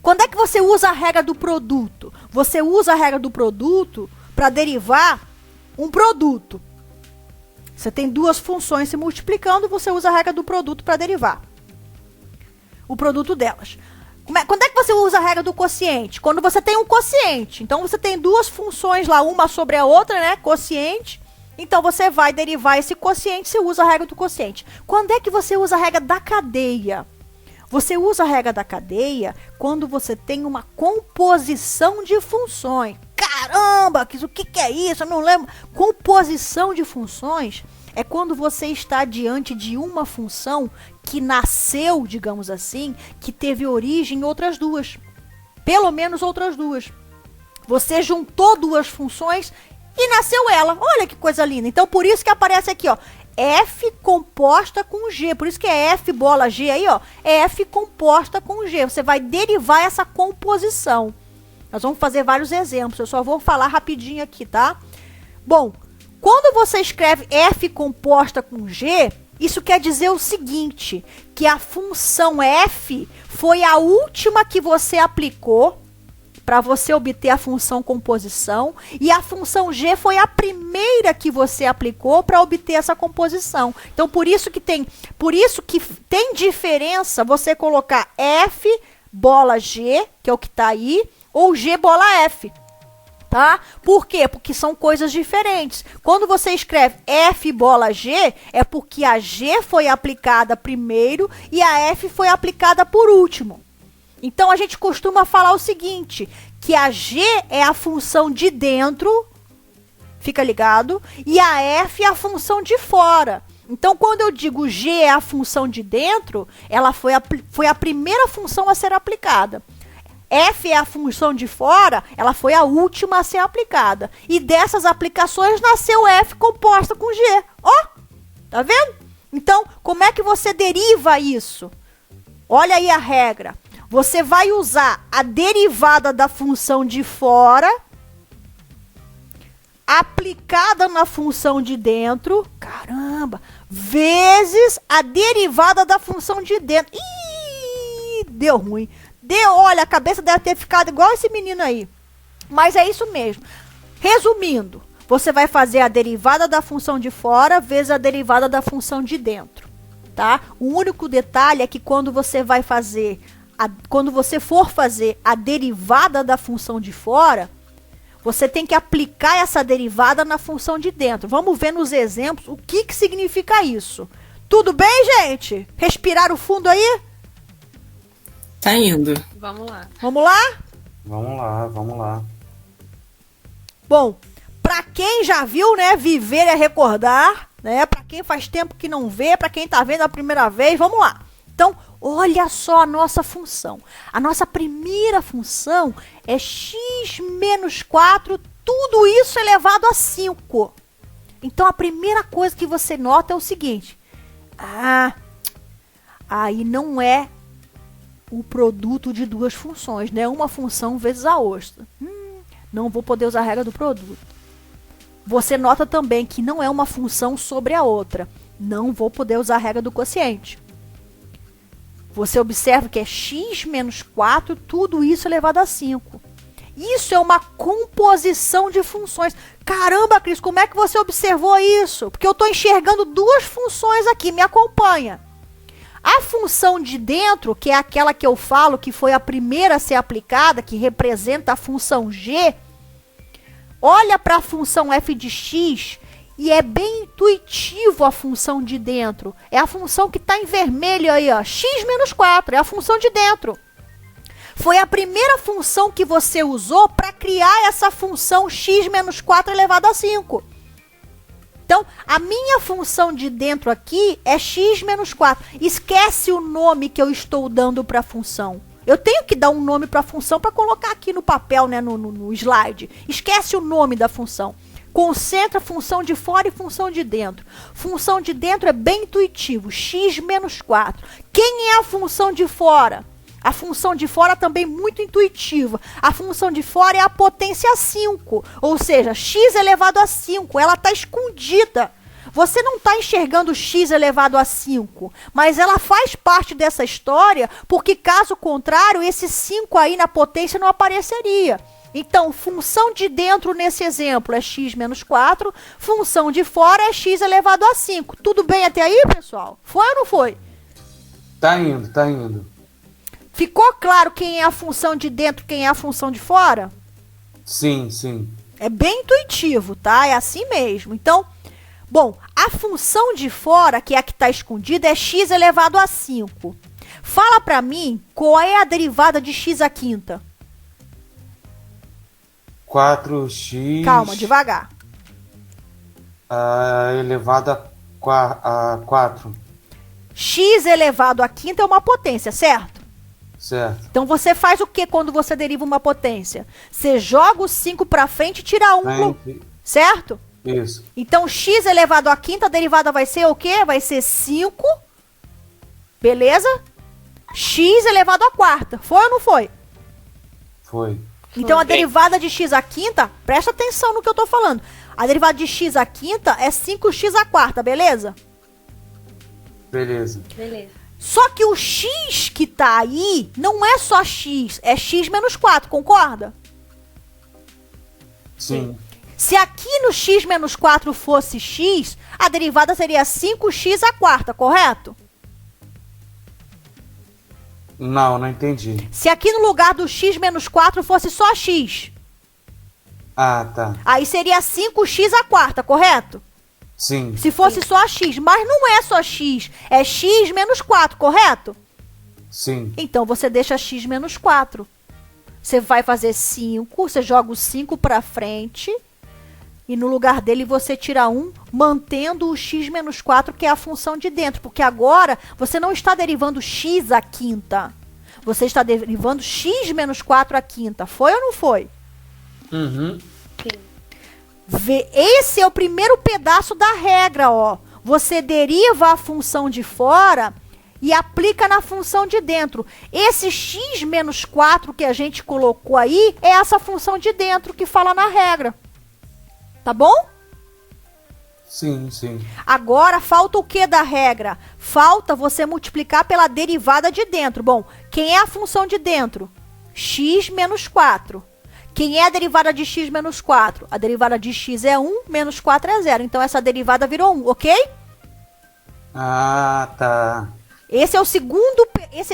Quando é que você usa a regra do produto? Você usa a regra do produto para derivar um produto. Você tem duas funções se multiplicando, você usa a regra do produto para derivar o produto delas. Quando é que você usa a regra do quociente? Quando você tem um quociente. Então, você tem duas funções lá, uma sobre a outra, né? Quociente. Então, você vai derivar esse quociente, você usa a regra do quociente. Quando é que você usa a regra da cadeia? Você usa a regra da cadeia quando você tem uma composição de funções. Caramba, o que é isso? Eu não lembro. Composição de funções é quando você está diante de uma função que nasceu, digamos assim, que teve origem em outras duas. Pelo menos outras duas. Você juntou duas funções e nasceu ela. Olha que coisa linda. Então, por isso que aparece aqui, ó, F composta com G. Por isso que é F bola G aí, ó. É F composta com G. Você vai derivar essa composição. Nós vamos fazer vários exemplos. Eu só vou falar rapidinho aqui, tá? Bom, quando você escreve F composta com G, isso quer dizer o seguinte, que a função F foi a última que você aplicou para você obter a função composição, e a função G foi a primeira que você aplicou para obter essa composição. Então, por isso que tem diferença você colocar F bola G, que é o que está aí, ou G bola F. Tá? Por quê? Porque são coisas diferentes. Quando você escreve F bola G, é porque a G foi aplicada primeiro e a F foi aplicada por último. Então, a gente costuma falar o seguinte, que a G é a função de dentro, fica ligado, e a F é a função de fora. Então, quando eu digo G é a função de dentro, ela foi a primeira função a ser aplicada. F é a função de fora, ela foi a última a ser aplicada. E dessas aplicações nasceu F composta com G. Ó, tá vendo? Então, como é que você deriva isso? Olha aí a regra. Você vai usar a derivada da função de fora aplicada na função de dentro, caramba, vezes a derivada da função de dentro. Ih, deu ruim. Olha, a cabeça deve ter ficado igual esse menino aí. Mas é isso mesmo. Resumindo, você vai fazer a derivada da função de fora vezes a derivada da função de dentro, tá? O único detalhe é que quando você for fazer a derivada da função de fora, você tem que aplicar essa derivada na função de dentro. Vamos ver nos exemplos o que significa isso. Tudo bem, gente? Respiraram fundo aí? Tá indo. Vamos lá. Vamos lá? Vamos lá. Bom, pra quem já viu, né, viver é recordar, né? Pra quem faz tempo que não vê, pra quem tá vendo a primeira vez, vamos lá. Então, olha só a nossa função. A nossa primeira função é x menos 4, tudo isso elevado a 5. Então, a primeira coisa que você nota é o seguinte. Aí não é o produto de duas funções, né? Uma função vezes a outra. Não vou poder usar a regra do produto. Você nota também que não é uma função sobre a outra. Não vou poder usar a regra do quociente. Você observa que é x menos 4, tudo isso elevado a 5. Isso é uma composição de funções. Caramba, Cris, como é que você observou isso? Porque eu estou enxergando duas funções aqui, me acompanha. A função de dentro, que é aquela que eu falo que foi a primeira a ser aplicada, que representa a função g, olha para a função f de x e é bem intuitivo a função de dentro. É a função que está em vermelho aí, ó, x menos 4, é a função de dentro. Foi a primeira função que você usou para criar essa função x menos 4 elevado a 5. Então, a minha função de dentro aqui é x menos 4. Esquece o nome que eu estou dando para a função. Eu tenho que dar um nome para a função para colocar aqui no papel, né, no slide. Esquece o nome da função. Concentra função de fora e função de dentro. Função de dentro é bem intuitivo, x menos 4. Quem é a função de fora? A função de fora também é muito intuitiva. A função de fora é a potência 5, ou seja, x elevado a 5. Ela está escondida. Você não está enxergando x elevado a 5, mas ela faz parte dessa história, porque caso contrário, esse 5 aí na potência não apareceria. Então, função de dentro nesse exemplo é x menos 4, função de fora é x elevado a 5. Tudo bem até aí, pessoal? Foi ou não foi? Tá indo, tá indo. Ficou claro quem é a função de dentro, quem é a função de fora? Sim, sim. É bem intuitivo, tá? É assim mesmo. Então, bom, a função de fora, que é a que está escondida, é x elevado a 5. Fala pra mim qual é a derivada de x à quinta. 4x... Calma, devagar. Elevado a 4. X elevado à quinta é uma potência, certo? Certo. Então você faz o que quando você deriva uma potência? Você joga o 5 para frente e tira 1, certo? Isso. Então x elevado à quinta, a derivada vai ser o quê? Vai ser 5, beleza? X elevado à quarta, foi ou não foi? Foi. Então a derivada de x à quinta, presta atenção no que eu tô falando. A derivada de x à quinta é 5x à quarta, beleza? Beleza. Beleza. Só que o x que tá aí não é só x, é x menos 4, concorda? Sim. Se aqui no x menos 4 fosse x, a derivada seria 5x à quarta, correto? Não entendi. Se aqui no lugar do x menos 4 fosse só x, Ah, tá. aí seria 5x à quarta, correto? Sim. Se fosse só x, mas não é só x, é x menos 4, correto? Sim. Então você deixa x menos 4. Você vai fazer 5, você joga o 5 para frente e no lugar dele você tira 1, mantendo o x menos 4, que é a função de dentro. Porque agora você não está derivando x à quinta. Você está derivando x menos 4 à quinta. Foi ou não foi? Uhum. Sim. Esse é o primeiro pedaço da regra, ó. Você deriva a função de fora e aplica na função de dentro. Esse x menos 4 que a gente colocou aí é essa função de dentro que fala na regra. Tá bom? Sim, sim. Agora, falta o que da regra? Falta você multiplicar pela derivada de dentro. Bom, quem é a função de dentro? X menos 4. Quem é a derivada de x menos 4? A derivada de x é 1, menos 4 é 0. Então, essa derivada virou 1, ok? Ah, tá. Esse é o segundo,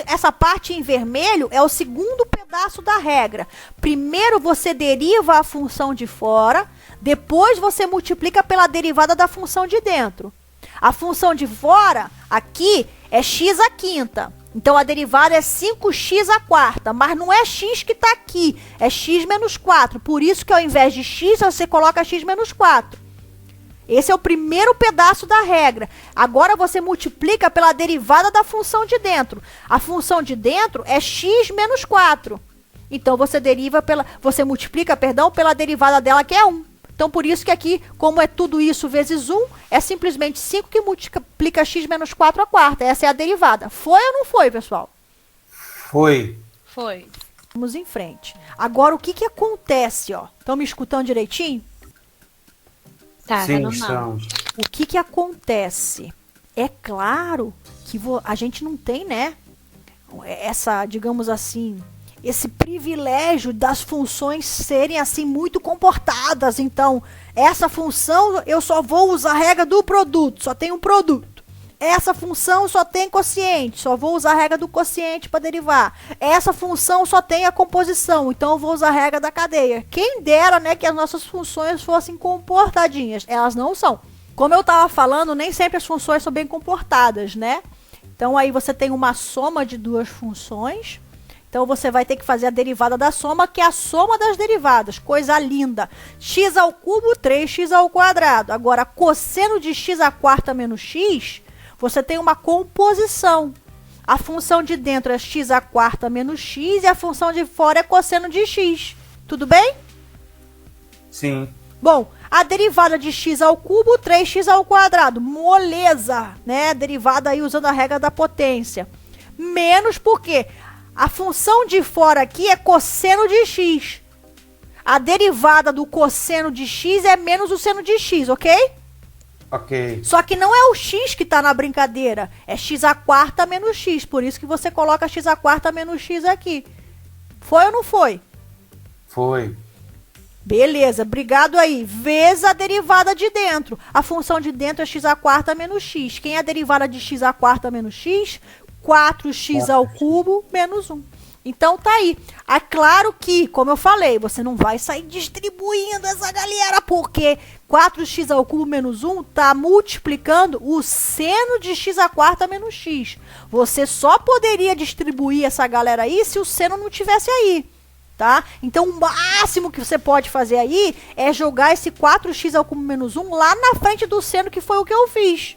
essa parte em vermelho é o segundo pedaço da regra. Primeiro você deriva a função de fora, depois você multiplica pela derivada da função de dentro. A função de fora, aqui, é x à quinta. Então a derivada é 5x à quarta, mas não é x que está aqui, é x menos 4. Por isso que ao invés de x, você coloca x menos 4. Esse é o primeiro pedaço da regra. Agora você multiplica pela derivada da função de dentro. A função de dentro é x menos 4. Então você multiplica, pela derivada dela, que é 1. Então por isso que aqui, como é tudo isso vezes 1, é simplesmente 5 que multiplica x menos 4 à quarta. Essa é a derivada. Foi ou não foi, pessoal? Foi. Foi. Vamos em frente. Agora o que acontece, ó? Estão me escutando direitinho? Tá, Sim, normal. estamos. O que acontece? É claro que a gente não tem, né, essa, digamos assim, esse privilégio das funções serem assim muito comportadas. Então, essa função eu só vou usar a regra do produto, só tem um produto. Essa função só tem quociente, só vou usar a regra do quociente para derivar. Essa função só tem a composição, então eu vou usar a regra da cadeia. Quem dera, né, que as nossas funções fossem comportadinhas. Elas não são. Como eu estava falando, nem sempre as funções são bem comportadas, né? Então aí você tem uma soma de duas funções. Então você vai ter que fazer a derivada da soma, que é a soma das derivadas. Coisa linda. X ao cubo, 3x ao quadrado. Agora, cosseno de x à quarta menos x, você tem uma composição. A função de dentro é x à quarta menos x e a função de fora é cosseno de x. Tudo bem? Sim. Bom, a derivada de x ao cubo, 3x ao quadrado. Moleza, né? Derivada aí usando a regra da potência. Menos porque a função de fora aqui é cosseno de x. A derivada do cosseno de x é menos o seno de x, ok? Ok. Só que não é o x que está na brincadeira. É x à quarta menos x. Por isso que você coloca x à quarta menos x aqui. Foi ou não foi? Foi. Beleza, obrigado aí. Vezes a derivada de dentro. A função de dentro é x à quarta menos x. Quem é a derivada de x à quarta menos x? 4x ao cubo menos 1. Então tá aí. É claro que, como eu falei, você não vai sair distribuindo essa galera, porque 4x ao cubo menos 1 tá multiplicando o seno de x à quarta menos x. Você só poderia distribuir essa galera aí se o seno não tivesse aí. Tá? Então, o máximo que você pode fazer aí é jogar esse 4x ao cubo menos 1 lá na frente do seno, que foi o que eu fiz.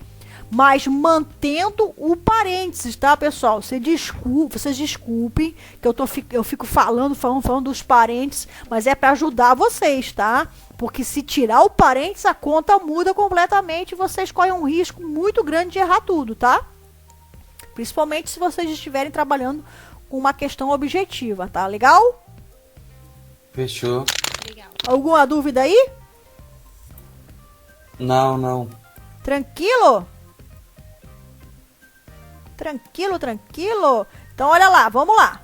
Mas mantendo o parênteses, tá, pessoal? Vocês desculpem que eu fico falando dos parênteses, mas é para ajudar vocês, tá? Porque se tirar o parênteses, a conta muda completamente e vocês correm um risco muito grande de errar tudo, tá? Principalmente se vocês estiverem trabalhando com uma questão objetiva, tá legal? Fechou. Legal. Alguma dúvida aí? Não. Tranquilo? Tranquilo. Então, olha lá, vamos lá.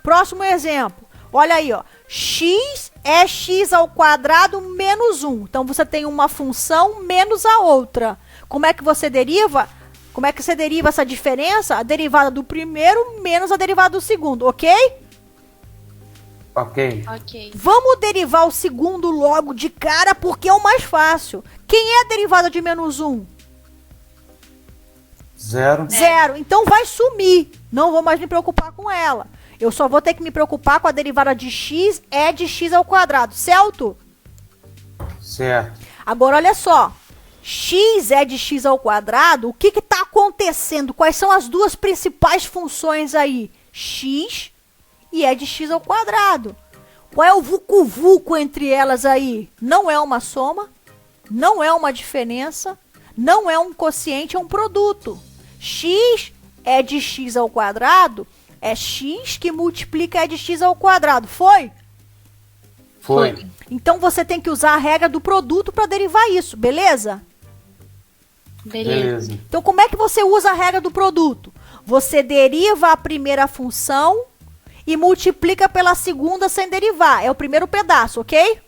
Próximo exemplo. Olha aí, ó. X é x ao quadrado menos 1. Então, você tem uma função menos a outra. Como é que você deriva? Como é que você deriva essa diferença? A derivada do primeiro menos a derivada do segundo, ok? Ok. Ok. Vamos derivar o segundo logo de cara, porque é o mais fácil. Quem é a derivada de menos 1? 0. Zero. Então vai sumir. Não vou mais me preocupar com ela. Eu só vou ter que me preocupar com a derivada de x é de x ao quadrado, certo? Certo. Agora, olha só. X é de x ao quadrado. O que está acontecendo? Quais são as duas principais funções aí? X e é de x ao quadrado. Qual é o vucu-vucu entre elas aí? Não é uma soma, não é uma diferença, não é um quociente, é um produto. X é de x ao quadrado, é x que multiplica é de x ao quadrado. Foi? Foi. Então você tem que usar a regra do produto para derivar isso, beleza? Beleza. Então como é que você usa a regra do produto? Você deriva a primeira função e multiplica pela segunda sem derivar. É o primeiro pedaço, ok?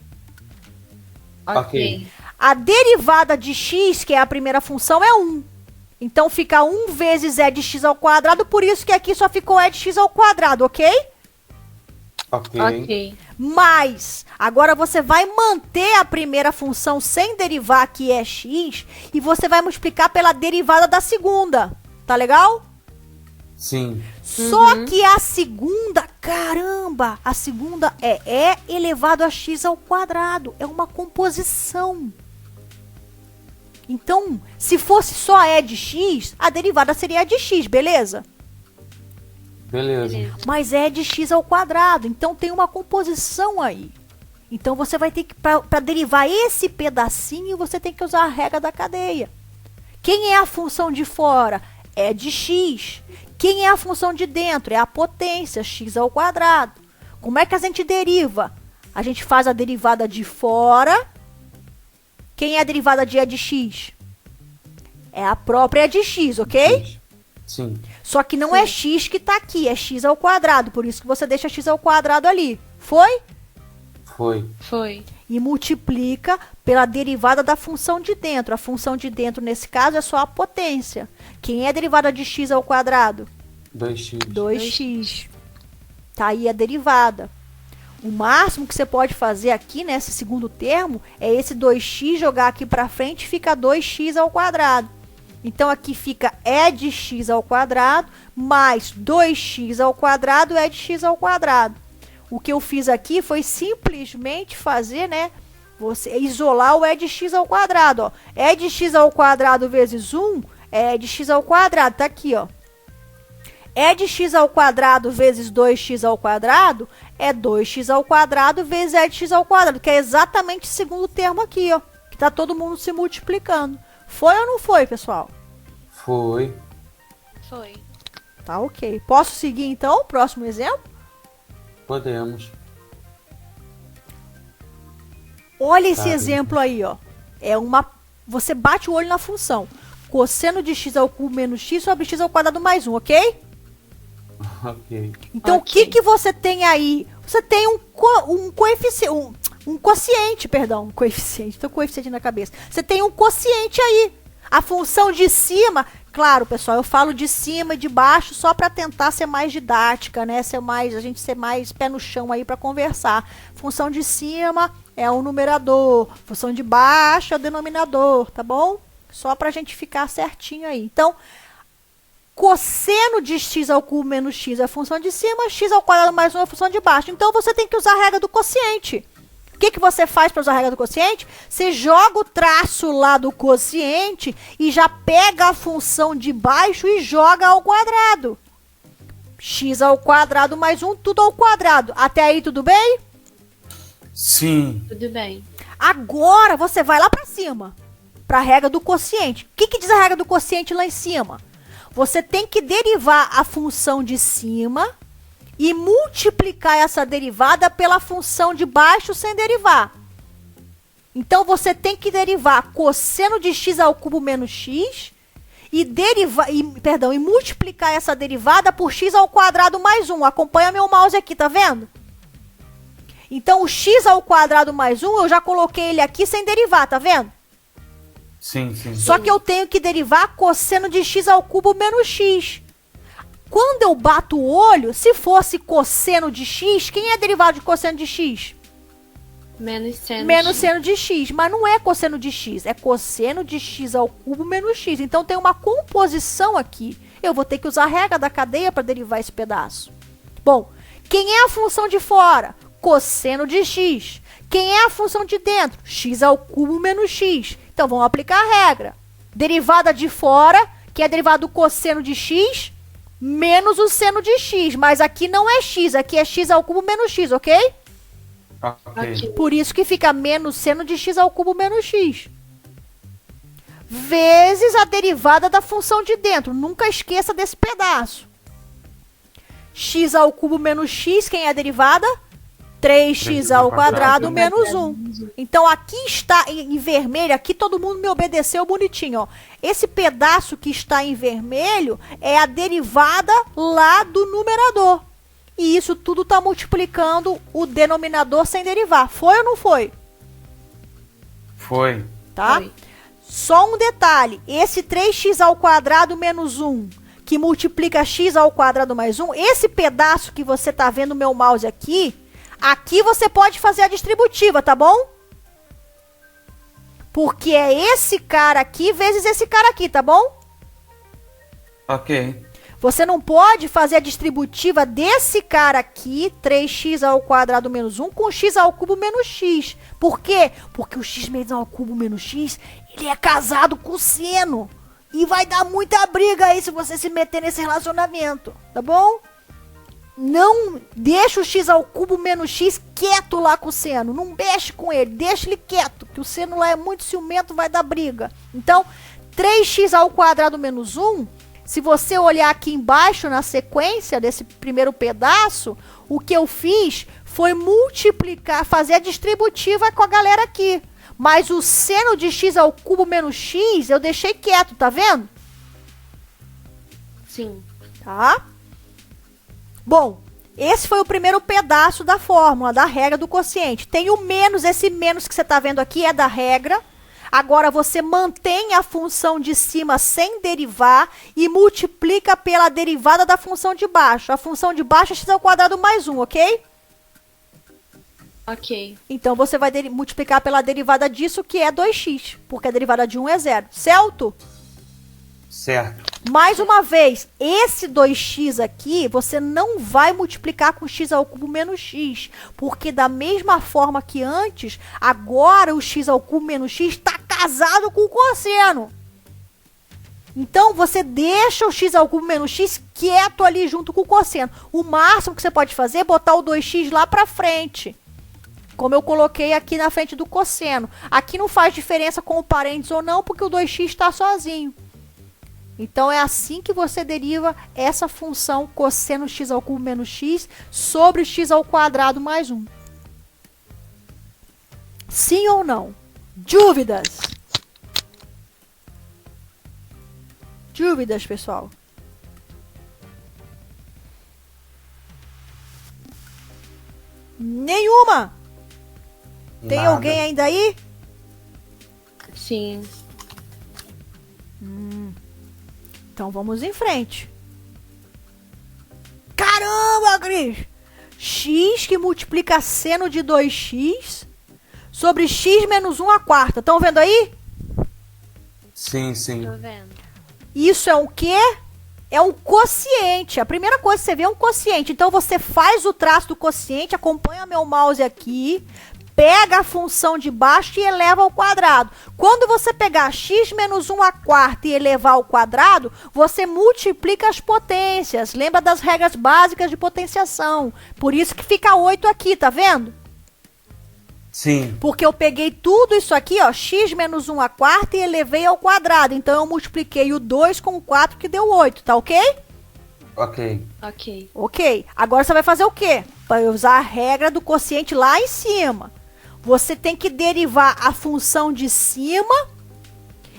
Ok. A derivada de x, que é a primeira função, é 1. Então fica 1 vezes e de x ao quadrado, por isso que aqui só ficou e de x ao quadrado, ok? Ok. Ok. Mas, agora você vai manter a primeira função sem derivar, que é x, e você vai multiplicar pela derivada da segunda. Tá legal? Sim. Só que a segunda, caramba, a segunda é e elevado a x ao quadrado. É uma composição. Então, se fosse só e de x, a derivada seria e de x, beleza? Beleza. Mas é de x ao quadrado, então tem uma composição aí. Então você vai ter que, para derivar esse pedacinho, você tem que usar a regra da cadeia. Quem é a função de fora? É de x. Quem é a função de dentro? É a potência, x ao quadrado. Como é que a gente deriva? A gente faz a derivada de fora. Quem é a derivada de e de x? É a própria e de x, ok? Sim. Só que não é x que tá aqui, é x ao quadrado. Por isso que você deixa x ao quadrado ali. Foi? Foi. E multiplica pela derivada da função de dentro. A função de dentro, nesse caso, é só a potência. Quem é a derivada de x ao quadrado? 2x. 2x. Tá aí a derivada. O máximo que você pode fazer aqui, nesse segundo termo, é esse 2x jogar aqui para frente, fica 2x ao quadrado. Então, aqui fica e de x ao quadrado, mais 2x ao quadrado é de x ao quadrado. O que eu fiz aqui foi simplesmente fazer, né? Você isolar o e de x ao quadrado, ó. E de x ao quadrado vezes 1 é de x ao quadrado, tá aqui, ó. E de x ao quadrado vezes 2x ao quadrado é 2x ao quadrado vezes e de x ao quadrado, que é exatamente o segundo termo aqui, ó. Que tá todo mundo se multiplicando. Foi ou não foi, pessoal? Foi. Tá, ok. Posso seguir, então, o próximo exemplo? Podemos. Olha esse exemplo aí, ó. Você bate o olho na função. Cosseno de x ao cubo menos x sobre x ao quadrado mais 1, ok? Ok. Então, o que você tem aí? Você tem um quociente, perdão. Coeficiente, tô com coeficiente na cabeça. Você tem um quociente aí. A função de cima, claro, pessoal, eu falo de cima e de baixo só para tentar ser mais didática, né? A gente ser mais pé no chão aí para conversar. Função de cima é o numerador, função de baixo é o denominador, tá bom? Só pra gente ficar certinho aí. Então, cosseno de x ao cubo menos x é a função de cima, x ao quadrado mais 1 é a função de baixo. Então, você tem que usar a regra do quociente. O que você faz para usar a regra do quociente? Você joga o traço lá do quociente e já pega a função de baixo e joga ao quadrado. X ao quadrado mais 1, tudo ao quadrado. Até aí, tudo bem? Sim. Tudo bem. Agora, você vai lá para cima, para a regra do quociente. O que diz a regra do quociente lá em cima? Você tem que derivar a função de cima e multiplicar essa derivada pela função de baixo sem derivar. Então, você tem que derivar cosseno de x ao cubo menos x e multiplicar essa derivada por x ao quadrado mais 1. Acompanha meu mouse aqui, tá vendo? Então, o x ao quadrado mais 1, eu já coloquei ele aqui sem derivar, tá vendo? Sim. Só que eu tenho que derivar cosseno de x ao cubo menos x. Quando eu bato o olho, se fosse cosseno de x, quem é derivado de cosseno de x? Menos seno de x. Mas não é cosseno de x, é cosseno de x ao cubo menos x. Então tem uma composição aqui. Eu vou ter que usar a regra da cadeia para derivar esse pedaço. Bom, quem é a função de fora? Cosseno de x. Quem é a função de dentro? X ao cubo menos x. Então vamos aplicar a regra. Derivada de fora, que é derivada do cosseno de x, menos o seno de x, mas aqui não é x, aqui é x ao cubo menos x, ok? Ok. Por isso que fica menos seno de x ao cubo menos x. Vezes a derivada da função de dentro. Nunca esqueça desse pedaço. X ao cubo menos x, quem é a derivada? 3x ao quadrado menos 1. Então, aqui está em vermelho, aqui todo mundo me obedeceu bonitinho, ó. Esse pedaço que está em vermelho é a derivada lá do numerador. E isso tudo está multiplicando o denominador sem derivar. Foi ou não foi? Foi. Tá? Foi. Só um detalhe. Esse 3x ao quadrado menos 1, que multiplica x ao quadrado mais 1, esse pedaço que você está vendo o meu mouse aqui, aqui você pode fazer a distributiva, tá bom? Porque é esse cara aqui vezes esse cara aqui, tá bom? Ok. Você não pode fazer a distributiva desse cara aqui, 3x ao quadrado menos 1, com x ao cubo menos x. Por quê? Porque o x menos ao cubo menos x, ele é casado com o seno. E vai dar muita briga aí se você se meter nesse relacionamento, tá bom? Não deixa o x ao cubo menos x quieto lá com o seno. Não mexe com ele, deixa ele quieto, que o seno lá é muito ciumento, vai dar briga. Então, 3x ao quadrado menos 1, se você olhar aqui embaixo na sequência desse primeiro pedaço, o que eu fiz foi multiplicar, fazer a distributiva com a galera aqui. Mas o seno de x ao cubo menos x eu deixei quieto, tá vendo? Sim. Tá? Bom, esse foi o primeiro pedaço da fórmula, da regra do quociente. Tem o menos, esse menos que você está vendo aqui é da regra. Agora você mantém a função de cima sem derivar e multiplica pela derivada da função de baixo. A função de baixo é x² mais 1, ok? Ok. Então você vai multiplicar pela derivada disso, que é 2x, porque a derivada de 1 é 0, certo? Certo. Mais uma vez, esse 2x aqui, você não vai multiplicar com x³ menos x, porque da mesma forma que antes, agora o x³ menos x está casado com o cosseno. Então, você deixa o x³ menos x quieto ali junto com o cosseno. O máximo que você pode fazer é botar o 2x lá para frente, como eu coloquei aqui na frente do cosseno. Aqui não faz diferença com o parênteses ou não, porque o 2x está sozinho. Então, é assim que você deriva essa função cosseno x³ menos x sobre x² mais 1. Sim ou não? Dúvidas? Dúvidas, pessoal? Nenhuma? Tem Nada. alguém ainda aí? Sim. Então vamos em frente. Caramba, Cris! X que multiplica seno de 2x sobre x menos 1/4. Estão vendo aí? Sim, sim. Tô vendo. Isso é o quê? É um quociente. A primeira coisa que você vê é um quociente. Então você faz o traço do quociente, acompanha meu mouse aqui, pega a função de baixo e eleva ao quadrado. Quando você pegar x menos 1/4 e elevar ao quadrado, você multiplica as potências. Lembra das regras básicas de potenciação. Por isso que fica 8 aqui, tá vendo? Sim. Porque eu peguei tudo isso aqui, ó, x menos 1/4 e elevei ao quadrado. Então eu multipliquei o 2 com o 4 que deu 8, tá ok? Ok. Ok. Ok. Agora você vai fazer o quê? Vai usar a regra do quociente lá em cima. Você tem que derivar a função de cima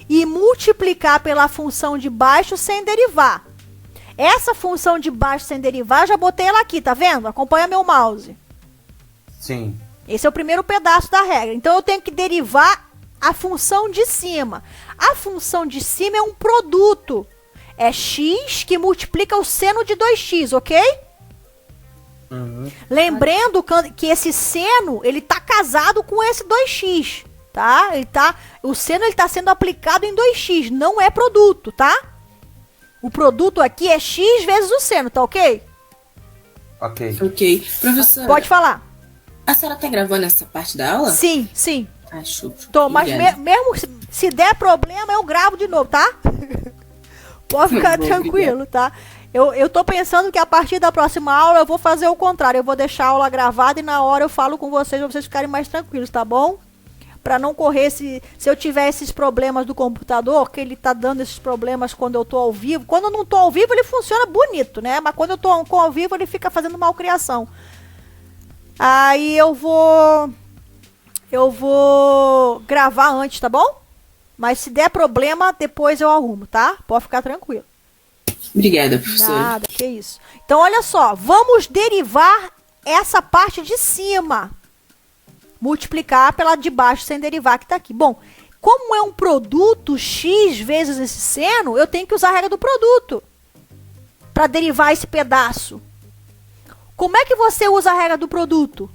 e multiplicar pela função de baixo sem derivar. Essa função de baixo sem derivar, já botei ela aqui, tá vendo? Acompanha meu mouse. Sim. Esse é o primeiro pedaço da regra. Então, eu tenho que derivar a função de cima. A função de cima é um produto. É x que multiplica o seno de 2x, ok? Uhum. Lembrando que esse seno, ele tá casado com esse 2x, tá? O seno, ele tá sendo aplicado em 2x, não é produto, tá? O produto aqui é x vezes o seno, tá ok? Ok. Ok. Professora, Pode falar. a senhora tá gravando essa parte da aula? Sim, sim. Ah, show. Tô, mas Obrigada. mesmo se der problema, eu gravo de novo, tá? Pode ficar Bom, tranquilo, tá? Eu tô pensando que a partir da próxima aula eu vou fazer o contrário. Eu vou deixar a aula gravada e na hora eu falo com vocês pra vocês ficarem mais tranquilos, tá bom? Pra não correr se eu tiver esses problemas do computador, que ele tá dando esses problemas quando eu tô ao vivo. Quando eu não tô ao vivo, ele funciona bonito, né? Mas quando eu tô ao vivo, ele fica fazendo malcriação. Aí eu vou gravar antes, tá bom? Mas se der problema, depois eu arrumo, tá? Pode ficar tranquilo. Obrigada, professora. Nada, que isso. Então, olha só. Vamos derivar essa parte de cima. Multiplicar pela de baixo sem derivar, que tá aqui. Bom, como é um produto x vezes esse seno, eu tenho que usar a regra do produto para derivar esse pedaço. Como é que você usa a regra do produto?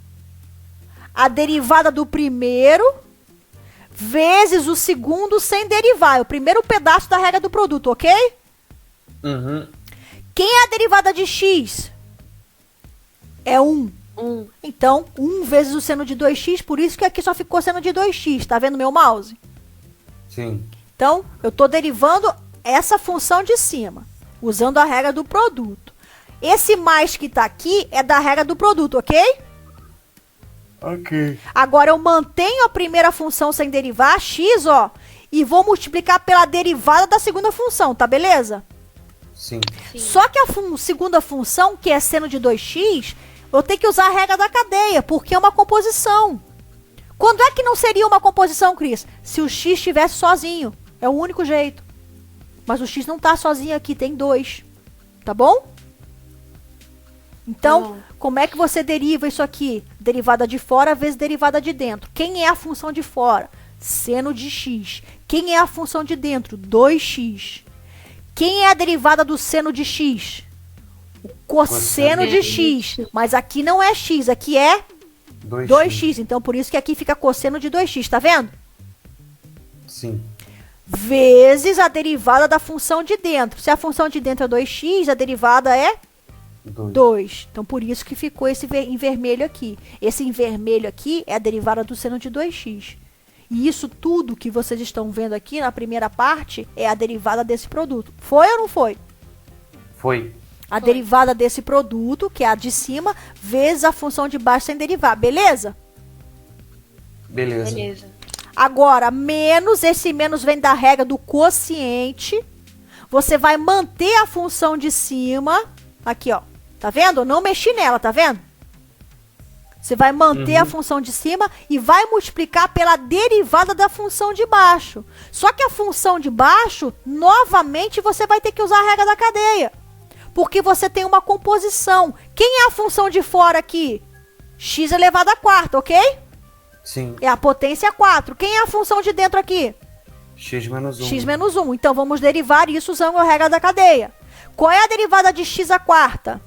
A derivada do primeiro vezes o segundo sem derivar. É o primeiro pedaço da regra do produto, ok? Uhum. Quem é a derivada de x? É 1. 1. Então, 1 vezes o seno de 2x, por isso que aqui só ficou seno de 2x. Tá vendo meu mouse? Sim. Então, eu estou derivando essa função de cima, usando a regra do produto. Esse mais que está aqui é da regra do produto, ok? Ok. Agora, eu mantenho a primeira função sem derivar, x, ó, e vou multiplicar pela derivada da segunda função, tá beleza? Sim. Sim. Só que a segunda função, que é seno de 2x, eu tenho que usar a regra da cadeia, porque é uma composição. Quando é que não seria uma composição, Cris? Se o x estivesse sozinho. É o único jeito. Mas o x não está sozinho aqui, tem 2. Tá bom? Então, Bom. como é que você deriva isso aqui? Derivada de fora vezes derivada de dentro. Quem é a função de fora? Seno de x. Quem é a função de dentro? 2x. Quem é a derivada do seno de x? O cosseno de x. Mas aqui não é x, aqui é 2x. Então, por isso que aqui fica cosseno de 2x, tá vendo? Sim. Vezes a derivada da função de dentro. Se a função de dentro é 2x, a derivada é 2. Então, por isso que ficou esse em vermelho aqui. Esse em vermelho aqui é a derivada do seno de 2x. E isso tudo que vocês estão vendo aqui na primeira parte é a derivada desse produto. Foi ou não foi? Foi. A derivada desse produto, que é a de cima, vezes a função de baixo sem derivar. Beleza? Beleza. Agora, menos, esse menos vem da regra do quociente. Você vai manter a função de cima. Aqui, ó. Tá vendo? Eu não mexi nela, tá vendo? Você vai manter a função de cima e vai multiplicar pela derivada da função de baixo. Só que a função de baixo, novamente, você vai ter que usar a regra da cadeia. Porque você tem uma composição. Quem é a função de fora aqui? X elevado à quarta, ok? Sim. É a potência 4. Quem é a função de dentro aqui? X menos 1. X menos 1. Então, vamos derivar isso usando a regra da cadeia. Qual é a derivada de x à quarta?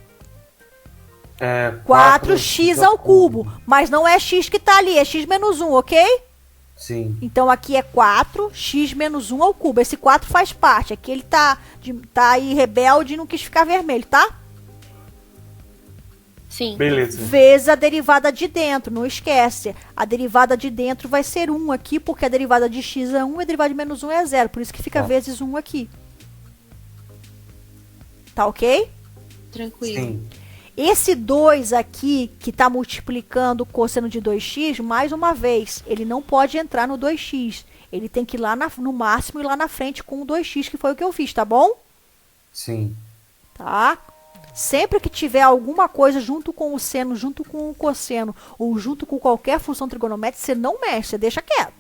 4x ao cubo. Mas não é x que está ali, é x menos 1, ok? Sim. Então, aqui é 4x menos 1 ao cubo. Esse 4 faz parte. Aqui ele tá aí rebelde e não quis ficar vermelho, tá? Sim. Beleza. Vezes a derivada de dentro, não esquece. A derivada de dentro vai ser 1 aqui, porque a derivada de x é 1 e a derivada de menos 1 é 0. Por isso que fica vezes 1 aqui. Tá ok? Tranquilo. Sim. Esse 2 aqui, que está multiplicando o cosseno de 2x, mais uma vez, ele não pode entrar no 2x. Ele tem que ir lá no máximo e lá na frente com o 2x, que foi o que eu fiz, tá bom? Sim. Tá? Sempre que tiver alguma coisa junto com o seno, junto com o cosseno, ou junto com qualquer função trigonométrica, você não mexe, você deixa quieto.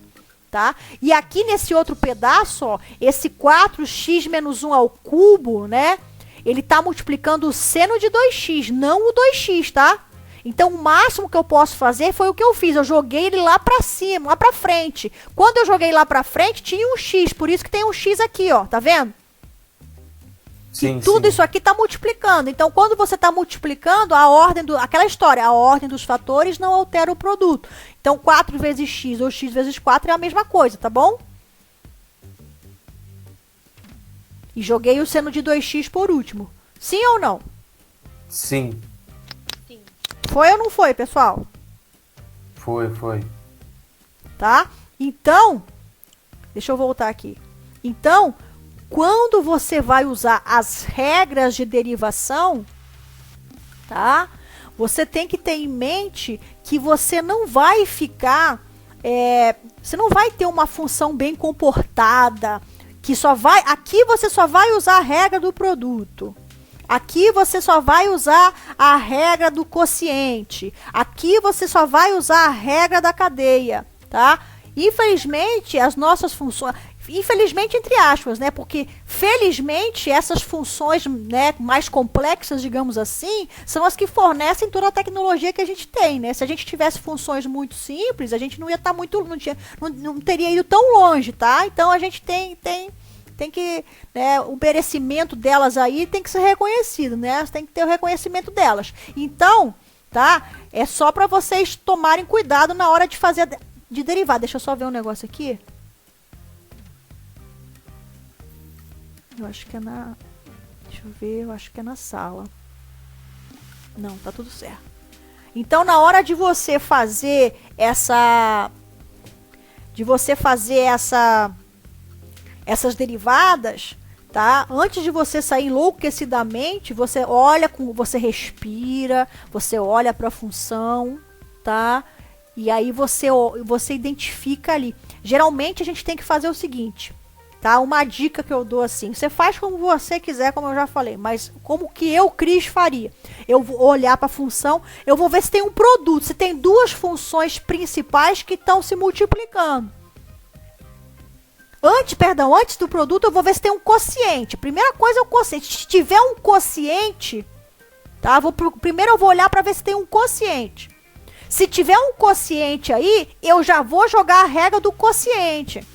Tá? E aqui nesse outro pedaço, ó, esse 4x menos 1 ao cubo, né? Ele está multiplicando o seno de 2x, não o 2x, tá? Então, o máximo que eu posso fazer foi o que eu fiz. Eu joguei ele lá para cima, lá para frente. Quando eu joguei lá para frente, tinha um x. Por isso que tem um x aqui, ó. Tá vendo? Sim, Tudo isso aqui está multiplicando. Então, quando você está multiplicando, a ordem aquela história, a ordem dos fatores não altera o produto. Então, 4 vezes x ou x vezes 4 é a mesma coisa, tá bom? E joguei o seno de 2x por último. Sim ou não? Sim. Sim. Foi ou não foi, pessoal? Foi. Tá? Então, deixa eu voltar aqui. Então, quando você vai usar as regras de derivação, tá? Você tem que ter em mente que você não vai ficar... você não vai ter uma função bem comportada... Aqui você só vai usar a regra do produto. Aqui você só vai usar a regra do quociente. Aqui você só vai usar a regra da cadeia, tá? Infelizmente, as nossas funções... Infelizmente, entre aspas, né? Porque, felizmente, essas funções, né, mais complexas, digamos assim, são as que fornecem toda a tecnologia que a gente tem, né? Se a gente tivesse funções muito simples, a gente não ia estar muito... Não teria ido tão longe, tá? Então, a gente tem que... Né, o merecimento delas aí tem que ser reconhecido, né? Tem que ter o reconhecimento delas. Então, tá? É só para vocês tomarem cuidado na hora de fazer... De derivar. Deixa eu só ver um negócio aqui. Eu acho que é na... Deixa eu ver, eu acho que é na sala. Não, tá tudo certo. Então, na hora de você fazer essa... essas derivadas, tá? Antes de você sair enlouquecidamente, você olha, você respira, você olha para a função, tá? E aí você identifica ali. Geralmente, a gente tem que fazer o seguinte... Tá? Uma dica que eu dou assim, você faz como você quiser, como eu já falei, mas como que eu, Cris, faria? Eu vou olhar para a função, eu vou ver se tem um produto, se tem duas funções principais que estão se multiplicando. Antes do produto, eu vou ver se tem um quociente. Primeira coisa é o quociente. Se tiver um quociente, tá? Primeiro eu vou olhar para ver se tem um quociente. Se tiver um quociente aí, eu já vou jogar a regra do quociente.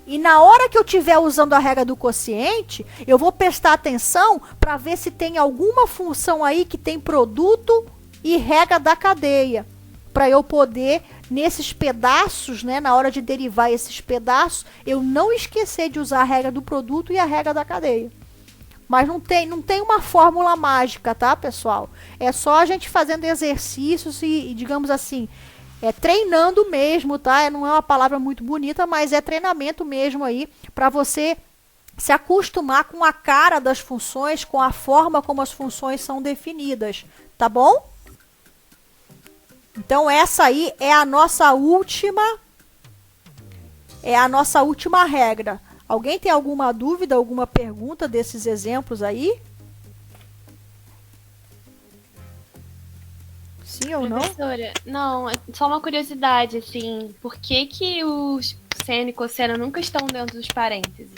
E na hora que eu estiver usando a regra do quociente, eu vou prestar atenção para ver se tem alguma função aí que tem produto e regra da cadeia. Para eu poder, nesses pedaços, né, na hora de derivar esses pedaços, eu não esquecer de usar a regra do produto e a regra da cadeia. Mas não tem uma fórmula mágica, tá, pessoal? É só a gente fazendo exercícios e digamos assim, treinando mesmo, tá? Não é uma palavra muito bonita, mas é treinamento mesmo aí, para você se acostumar com a cara das funções, com a forma como as funções são definidas, tá bom? Então essa aí é a nossa última regra. Alguém tem alguma dúvida, alguma pergunta desses exemplos aí? Sim ou não? Professora, não, é só uma curiosidade, assim, por que os seno e cosseno nunca estão dentro dos parênteses?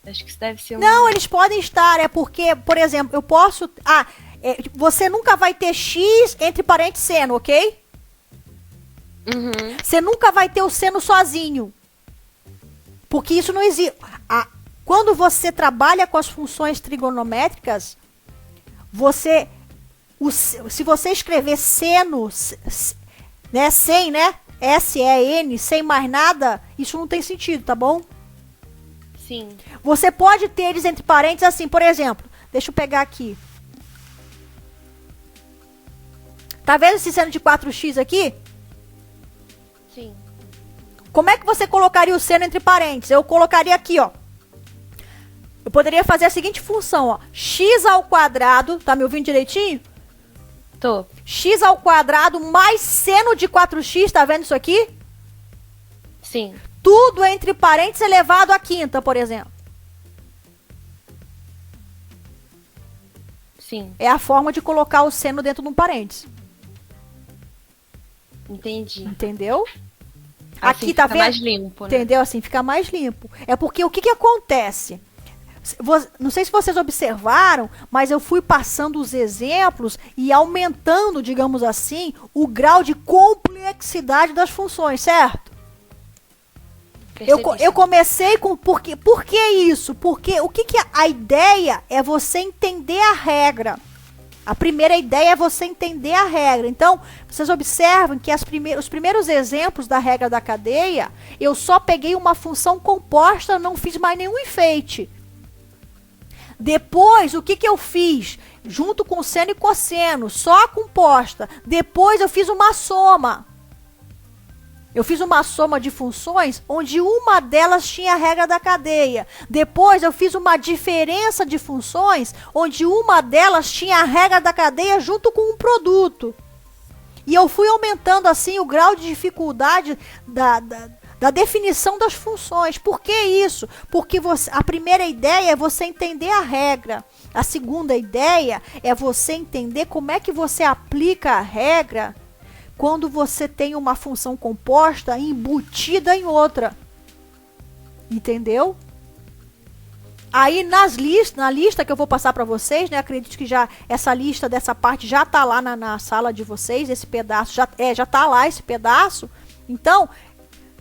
Acho que isso deve ser Não, eles podem estar, é porque, por exemplo, eu posso... você nunca vai ter x entre parênteses seno, ok? Uhum. Você nunca vai ter o seno sozinho. Porque isso não existe. Quando você trabalha com as funções trigonométricas, se você escrever seno, né, sem, né, S-E-N, sem mais nada, isso não tem sentido, tá bom? Sim. Você pode ter eles entre parênteses assim, por exemplo, deixa eu pegar aqui. Tá vendo esse seno de 4x aqui? Sim. Como é que você colocaria o seno entre parênteses? Eu colocaria aqui, ó. Eu poderia fazer a seguinte função, ó. X ao quadrado, tá me ouvindo direitinho? Tô. X ao quadrado mais seno de 4x, tá vendo isso aqui? Sim. Tudo entre parênteses elevado à quinta, por exemplo. Sim. É a forma de colocar o seno dentro de um parênteses. Entendi. Entendeu? Assim Aqui, tá fica vendo? mais limpo, né? Entendeu? Assim, fica mais limpo. É porque o que acontece? Não sei se vocês observaram, mas eu fui passando os exemplos e aumentando, digamos assim, o grau de complexidade das funções, certo? Eu comecei com... Por que isso? Porque a ideia é você entender a regra. A primeira ideia é você entender a regra. Então, vocês observam que os primeiros exemplos da regra da cadeia, eu só peguei uma função composta, não fiz mais nenhum enfeite. Depois, o que eu fiz? Junto com seno e cosseno, só composta. Depois eu fiz uma soma. Eu fiz uma soma de funções onde uma delas tinha a regra da cadeia. Depois eu fiz uma diferença de funções onde uma delas tinha a regra da cadeia junto com um produto. E eu fui aumentando assim o grau de dificuldade da definição das funções. Por que isso? Porque a primeira ideia é você entender a regra. A segunda ideia é você entender como é que você aplica a regra quando você tem uma função composta embutida em outra. Entendeu? Aí na lista que eu vou passar para vocês, né? Acredito que já essa lista dessa parte já tá lá na sala de vocês, esse pedaço já tá lá esse pedaço. Então,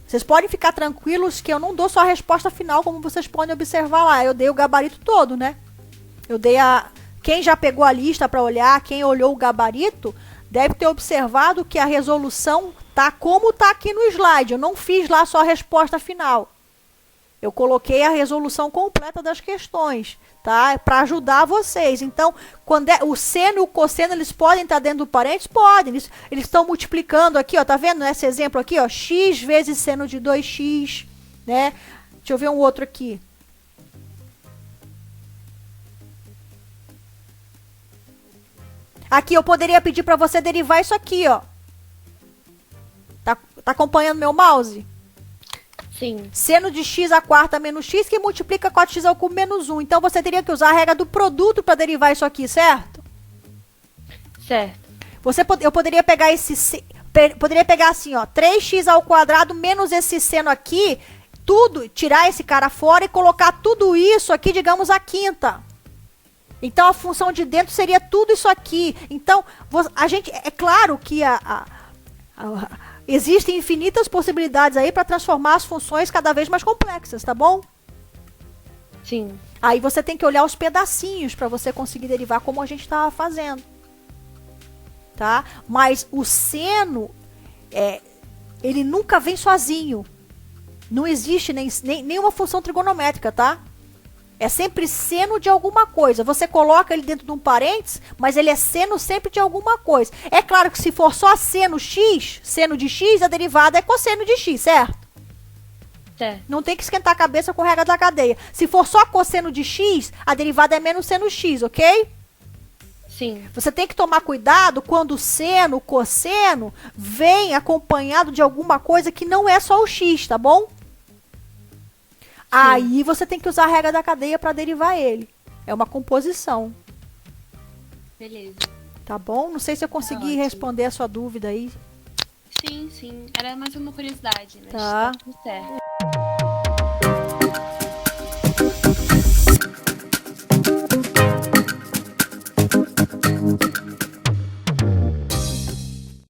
vocês podem ficar tranquilos que eu não dou só a resposta final, como vocês podem observar lá. Eu dei o gabarito todo, né? Eu dei quem já pegou a lista para olhar, quem olhou o gabarito, deve ter observado que a resolução tá como tá aqui no slide. Eu não fiz lá só a resposta final. Eu coloquei a resolução completa das questões, tá? Para ajudar vocês. Então, quando o seno e o cosseno, eles podem estar dentro do parênteses? Podem. Eles estão multiplicando aqui, ó. Tá vendo nesse exemplo aqui, ó? X vezes seno de 2x, né? Deixa eu ver um outro aqui. Aqui eu poderia pedir para você derivar isso aqui, ó. Tá acompanhando meu mouse? Sim. Seno de x à quarta menos x, que multiplica 4x ao cubo menos 1. Então, você teria que usar a regra do produto para derivar isso aqui, certo? Certo. Eu poderia pegar poderia pegar assim, ó, 3x ao quadrado menos esse seno aqui, tudo, tirar esse cara fora e colocar tudo isso aqui, digamos, a quinta. Então, a função de dentro seria tudo isso aqui. Então, a gente, é claro que existem infinitas possibilidades aí para transformar as funções cada vez mais complexas, tá bom? Sim. Aí você tem que olhar os pedacinhos para você conseguir derivar como a gente estava fazendo. Tá? Mas o seno, ele nunca vem sozinho. Não existe nenhuma função trigonométrica, tá? É sempre seno de alguma coisa. Você coloca ele dentro de um parênteses, mas ele é seno sempre de alguma coisa. É claro que se for só seno x, seno de x, a derivada é cosseno de x, certo? Não tem que esquentar a cabeça com a regra da cadeia. Se for só cosseno de x, a derivada é menos seno x, ok? Sim. Você tem que tomar cuidado quando o seno, o cosseno, vem acompanhado de alguma coisa que não é só o x, tá bom? Aí você tem que usar a regra da cadeia para derivar ele. É uma composição. Beleza. Tá bom? Não sei se eu consegui responder a sua dúvida aí. Sim. Era mais uma curiosidade, mas Tá. tá tudo certo.